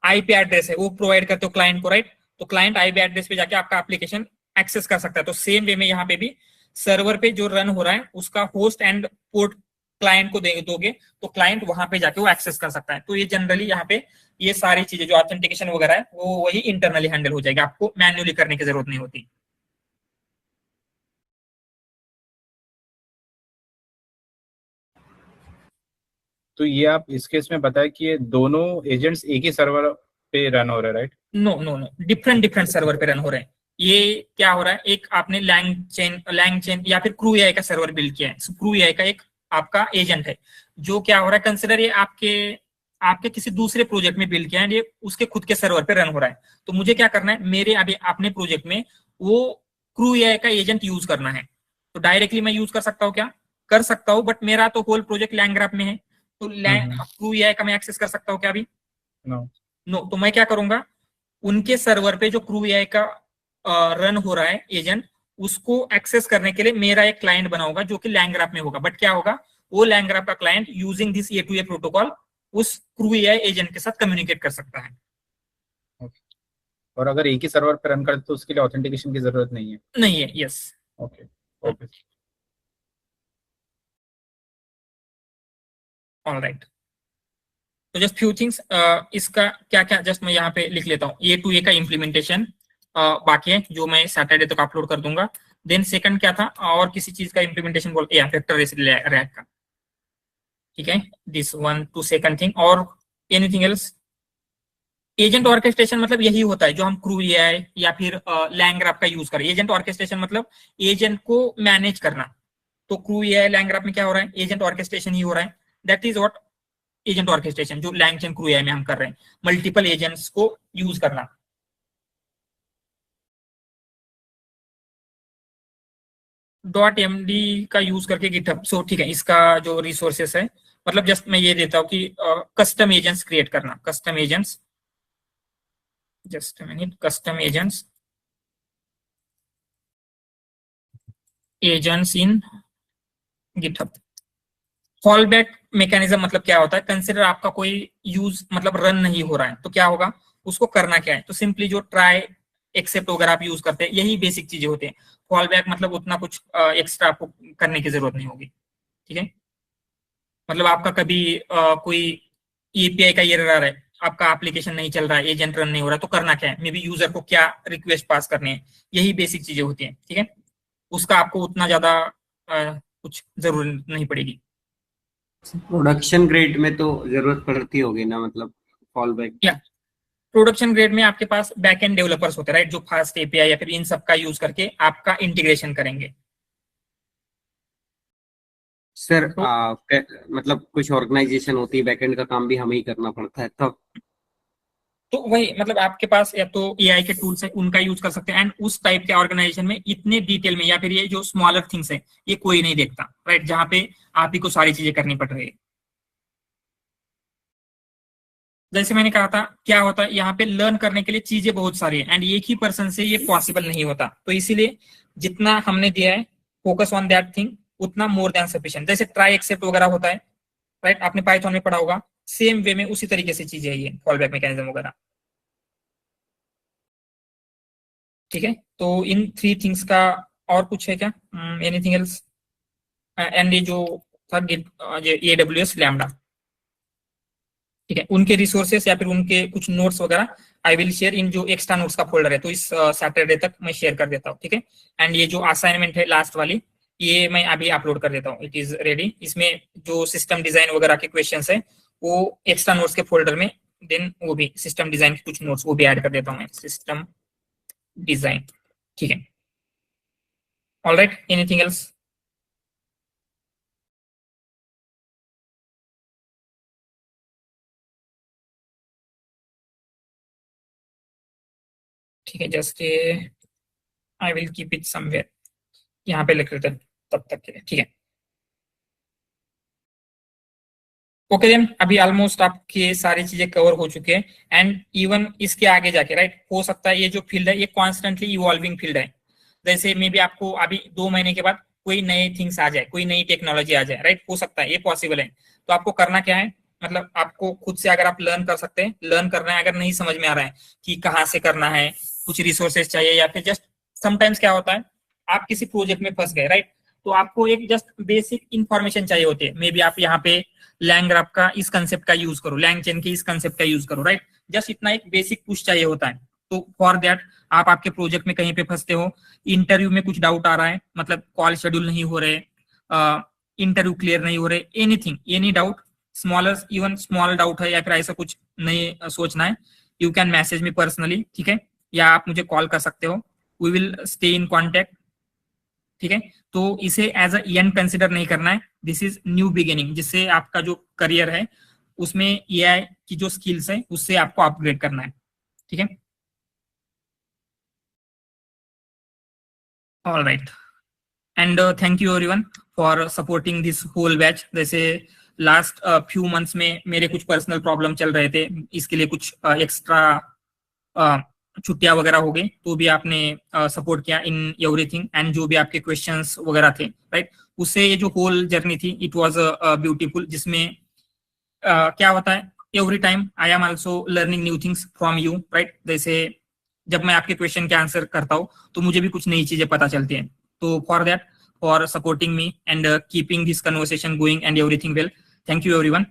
आईपी एड्रेस है वो प्रोवाइड करते हो क्लाइंट को, राइट। तो क्लाइंट आईपी एड्रेस पे जाके आपका एप्लीकेशन एक्सेस कर सकता है। तो सेम वे में यहाँ पे भी सर्वर पे जो रन हो रहा है उसका होस्ट एंड पोर्ट क्लाइंट को दोगे, तो क्लाइंट वहां पे जाके वो एक्सेस कर सकता है। तो ये जनरली यहाँ पे ये सारी चीजें जो ऑथेंटिकेशन वगैरह है वो वही इंटरनली हैंडल हो जाएगा, आपको मैन्युअली करने की जरूरत नहीं होती। तो ये आप इस केस में बताए कि ये दोनों एजेंट्स एक ही सर्वर पे रन हो रहे हैं, right? No no no, different server पे रन हो रहे हैं। ये क्या हो रहा है, एक आपने लैंग चेन या फिर क्रू एआई का सर्वर बिल्ड किया है। क्रू एआई का एक आपका एजेंट है, जो क्या हो रहा है, कंसिडर ये आपके किसी दूसरे प्रोजेक्ट में बिल्ड किया है, ये उसके खुद के सर्वर पे रन हो रहा है। तो मुझे क्या करना है, मेरे अभी अपने प्रोजेक्ट में वो क्रू एआई का एजेंट यूज करना है। तो डायरेक्टली मैं यूज कर सकता हूँ क्या, कर सकता हूँ, बट मेरा तो होल प्रोजेक्ट लैंग्राफ में है, तो क्रू एआई का मैं एक्सेस कर सकता हूँ क्या अभी? नो। नो। तो मैं क्या करूंगा, उनके सर्वर पे जो क्रू एआई का रन हो रहा है एजेंट, उसको एक्सेस करने के लिए मेरा एक क्लाइंट बना होगा जो कि लैंग्राफ में होगा। बट क्या होगा, वो लैंग्राफ का client using this A2A protocol उस क्रू एआई एजेंट के साथ कम्युनिकेट कर सकता है। और अगर एक ही सर्वर पे रन करते तो उसके लिए ऑथेंटिकेशन की जरूरत नहीं है? नहीं है। यस। Okay okay. ऑलराइट। तो जस्ट फ्यू थिंग्स, इसका क्या क्या जस्ट मैं यहाँ पे लिख लेता हूँ। A2A का इम्प्लीमेंटेशन बाकी है जो मैं सैटरडे तक अपलोड कर दूंगा। देन सेकंड क्या था, और किसी चीज का इम्प्लीमेंटेशन बोलते हैं वेक्टर रैक का, ठीक है। This one two second thing. और एनीथिंग एल्स? एजेंट ऑर्केस्ट्रेशन मतलब यही होता है जो हम क्रू एआई या फिर लैंग्राफ का यूज करें। एजेंट ऑर्केस्ट्रेशन मतलब एजेंट को मैनेज करना। तो क्रू एआई लैंग्राफ में क्या हो रहा है, एजेंट ऑर्केस्ट्रेशन ही हो रहा है। That is what agent orchestration जो लैंगचेन क्रू एआई में हम कर रहे हैं, मल्टीपल एजेंट्स को यूज करना। .md का यूज करके गिटहब। सो ठीक है, इसका जो रिसोर्सेस है, मतलब जस्ट मैं ये देता हूँ कि कस्टम एजेंट्स क्रिएट करना। Custom agents, just minute, custom agents इन गिटहब। फॉल बैक मैकेनिज्म मतलब क्या होता है, कंसिडर आपका कोई यूज मतलब रन नहीं हो रहा है तो क्या होगा, उसको करना क्या है। तो सिंपली जो ट्राई एक्सेप्ट वगैरह आप यूज करते हैं, यही बेसिक चीजें होती हैं। फॉल बैक मतलब उतना कुछ एक्स्ट्रा आपको करने की जरूरत नहीं होगी, ठीक है। मतलब आपका कभी कोई एपीआई का एरर आ रहा है, आपका एप्लीकेशन नहीं चल रहा है, एजेंट रन नहीं हो रहा, तो करना क्या है, मे बी यूजर को क्या रिक्वेस्ट पास करनी है, यही बेसिक चीजें होती हैं, ठीक है। उसका आपको उतना ज्यादा कुछ जरूरत नहीं पड़ेगी। प्रोडक्शन ग्रेड में तो जरूरत पड़ती होगी ना, मतलब फॉल बैक। या प्रोडक्शन ग्रेड में आपके पास बैक एंड डेवलपर्स होते हैं, राइट, जो फास्ट एपीआई या फिर इन सब का यूज करके आपका इंटीग्रेशन करेंगे। सर मतलब कुछ ऑर्गेनाइजेशन होती है, बैकएंड का काम भी हमें ही करना पड़ता है तब? तो वही मतलब आपके पास या तो एआई के टूल्स है उनका यूज कर सकते हैं, एंड उस टाइप के ऑर्गेनाइजेशन में इतने डिटेल में या फिर ये जो स्मॉलर थिंग्स है ये कोई नहीं देखता, राइट, जहां पे आप ही को सारी चीजें करनी पड़ रही है। जैसे मैंने कहा था, क्या होता है यहाँ पे लर्न करने के लिए चीजें बहुत सारी है, एंड एक ही पर्सन से ये पॉसिबल नहीं होता। तो इसीलिए जितना हमने दिया है, फोकस ऑन दैट थिंग, उतना मोर देन सफिशिएंट। जैसे ट्राई एक्सेप्ट वगैरह होता है, राइट, आपने पाइथन में पढ़ा होगा, सेम वे में उसी तरीके से चीजें है ये फॉल बैक मैकेनिज्म वगैरह, ठीक है। तो इन थ्री थिंग्स का और कुछ है क्या, एनीथिंग एल्स? एंड ये जो था AWS लैम्बडा, ठीक है, उनके रिसोर्सेस या फिर उनके कुछ नोट्स वगैरह आई विल शेयर इन जो एक्स्ट्रा नोट्स का फोल्डर है, तो इस सैटरडे तक मैं शेयर कर देता हूँ, ठीक है। एंड ये जो असाइनमेंट है लास्ट वाली, ये मैं अभी अपलोड कर देता हूँ, इट इज रेडी। इसमें जो सिस्टम डिजाइन वगैरह के क्वेश्चंस है वो एक्स्ट्रा नोट्स के फोल्डर में, देन वो भी सिस्टम डिजाइन के कुछ नोट्स वो भी ऐड कर देता हूँ मैं, सिस्टम डिजाइन, ठीक है। Alright, anything else? ठीक है, just I will keep it somewhere, यहाँ पे लिख लेते हैं तब तक के लिए, ठीक है। ओके देन, अभी ऑलमोस्ट आपके सारी चीजें कवर हो चुके हैं, एंड इवन इसके आगे जाके, राइट, हो सकता है ये जो फील्ड है ये कॉन्स्टेंटली इवॉल्विंग फील्ड है। जैसे मे बी आपको अभी 2 महीने के बाद कोई नए थिंग्स आ जाए, कोई नई टेक्नोलॉजी आ जाए, राइट, हो सकता है, ये पॉसिबल है। तो आपको करना क्या है, मतलब आपको खुद से अगर आप लर्न कर सकते हैं, लर्न करना है। अगर नहीं समझ में आ रहा है कि कहाँ से करना है, कुछ रिसोर्सेज चाहिए, या फिर जस्ट समटाइम्स क्या होता है, आप किसी प्रोजेक्ट में फंस गए, राइट, तो आपको एक जस्ट बेसिक इंफॉर्मेशन चाहिए होती है। मे बी आप यहाँ पे लैंग्राफ का इस कंसेप्ट का यूज करो, लैंग चेन के इस कंसेप्ट का यूज करो, राइट, जस्ट इतना एक बेसिक पुश चाहिए होता है। तो फॉर दैट आप आपके प्रोजेक्ट में कहीं पे फंसते हो, इंटरव्यू में कुछ डाउट आ रहा है, मतलब कॉल शेड्यूल नहीं हो रहे, इंटरव्यू क्लियर नहीं हो रहे, anything, any doubt, smaller even small doubt है या फिर ऐसा कुछ नहीं सोचना है, you can message me personally, ठीक है, या आप मुझे कॉल कर सकते हो, we will stay in contact, ठीक है। तो इसे एज अ एंड कंसिडर नहीं करना है, दिस इज न्यू बिगिनिंग, जिससे आपका जो करियर है उसमें एआई की जो स्किल्स है उससे आपको अपग्रेड करना है, ठीक है। All right, and thank you everyone for supporting this whole batch. जैसे लास्ट फ्यू मंथ्स में मेरे कुछ पर्सनल प्रॉब्लम चल रहे थे, इसके लिए कुछ एक्स्ट्रा छुट्टियां वगैरह हो गई, तो भी आपने सपोर्ट किया इन एवरीथिंग, एंड जो भी आपके क्वेश्चंस वगैरह थे, राइट, उससे ये जो होल जर्नी थी इट वाज ब्यूटीफुल, जिसमें क्या होता है, every time I am also learning new things from you, right. जैसे जब मैं आपके क्वेश्चन के आंसर करता हूँ तो मुझे भी कुछ नई चीजें पता चलती हैं, तो for that, for supporting me and keeping this conversation going and everything well, thank you everyone.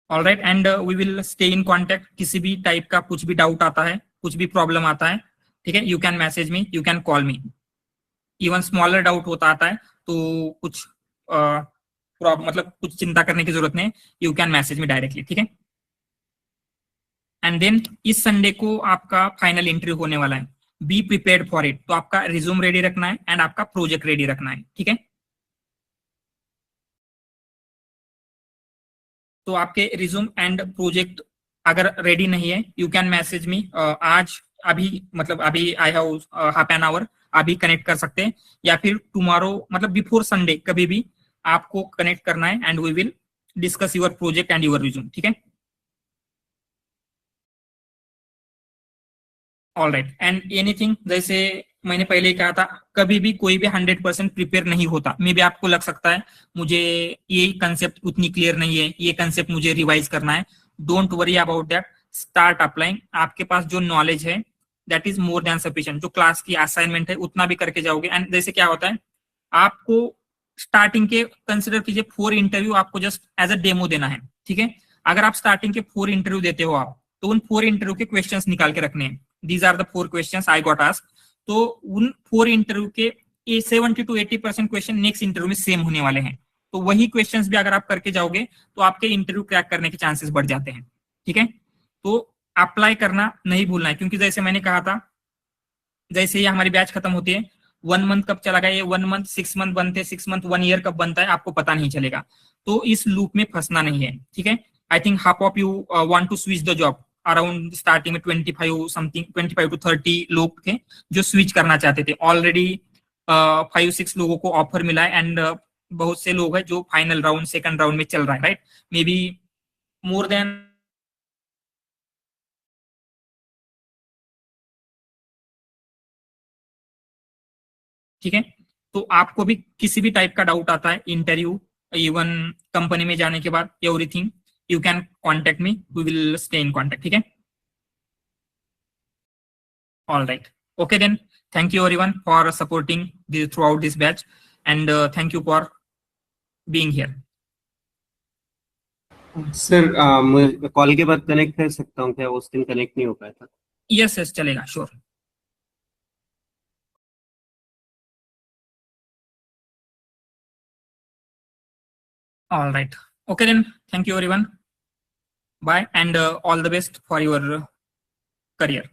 All right, and we will stay in contact. किसी भी टाइप का कुछ भी डाउट आता है, कुछ भी प्रॉब्लम आता है, ठीक है, you can message me, you can call me. Even smaller doubt होता आता है तो कुछ मतलब कुछ चिंता करने की जरूरत नहीं, you can message me directly, ठीक है। एंड देन इस संडे को आपका फाइनल इंटरव्यू होने वाला है, बी प्रिपेयर्ड फॉर इट। तो आपका रिज्यूम रेडी रखना है एंड आपका प्रोजेक्ट रेडी रखना है, ठीक है। तो आपके रिज्यूम एंड प्रोजेक्ट अगर रेडी नहीं है, यू कैन मैसेज मी आज, अभी मतलब अभी I have half an hour, अभी कनेक्ट कर सकते हैं, या फिर टुमारो मतलब बिफोर संडे कभी भी आपको कनेक्ट करना है, and we will discuss your project and your resume, ठीक है। ऑल राइट, एंड एनीथिंग, जैसे मैंने पहले ही कहा था, कभी भी कोई भी 100% प्रिपेयर नहीं होता। मे भी आपको लग सकता है मुझे ये कंसेप्ट उतनी क्लियर नहीं है, ये कंसेप्ट मुझे रिवाइज करना है, don't worry about that, start applying. आपके पास जो नॉलेज है that is more than sufficient, जो क्लास की असाइनमेंट है उतना भी करके जाओगे। एंड जैसे क्या होता है, आपको स्टार्टिंग के कंसिडर कीजिए 4 इंटरव्यू आपको जस्ट एज अ डेमो देना है, ठीक है। अगर आप स्टार्टिंग के 4 इंटरव्यू देते हो आप, तो उन 4 इंटरव्यू के क्वेश्चंस निकाल के रखने हैं। These are the 4 questions I got asked. तो उन 4 इंटरव्यू के 70 to 80% क्वेश्चन नेक्स्ट इंटरव्यू में सेम होने वाले हैं। तो वही क्वेश्चंस भी अगर आप करके जाओगे तो आपके इंटरव्यू क्रैक करने के चांसेस बढ़ जाते हैं, ठीक है। तो अप्लाई करना नहीं भूलना है, क्योंकि जैसे मैंने कहा था, जैसे ही हमारी बैच खत्म होती है, 1 मंथ कब चला गया, ये 1 मंथ 6 मंथ बनते हैं, 6 मंथ 1 ईयर कब बनता है आपको पता नहीं चलेगा। तो इस लूप में फंसना नहीं है, ठीक है। I think half of you want to switch the job, around starting में 25 समथिंग 25 to 30 लोग थे जो स्विच करना चाहते थे। ऑलरेडी 5-6 लोगों को ऑफर मिला है, एंड बहुत से लोग हैं जो फाइनल राउंड, सेकंड राउंड में चल रहा है, right. May be more than ठीक है। तो आपको भी किसी भी टाइप का डाउट आता है, इंटरव्यू, इवन कंपनी में जाने के बाद, everything, you can contact me, we will stay in contact, ठीक है। All right, okay then, thank you everyone for supporting throughout this batch, and thank you for being here. Sir मैं कॉल के बाद कनेक्ट कर सकता हूँ क्या? उस दिन कनेक्ट नहीं हो पाया था। यस यस, चलेगा, sure. All right. Okay then. Thank you everyone. Bye, and all the best for your career.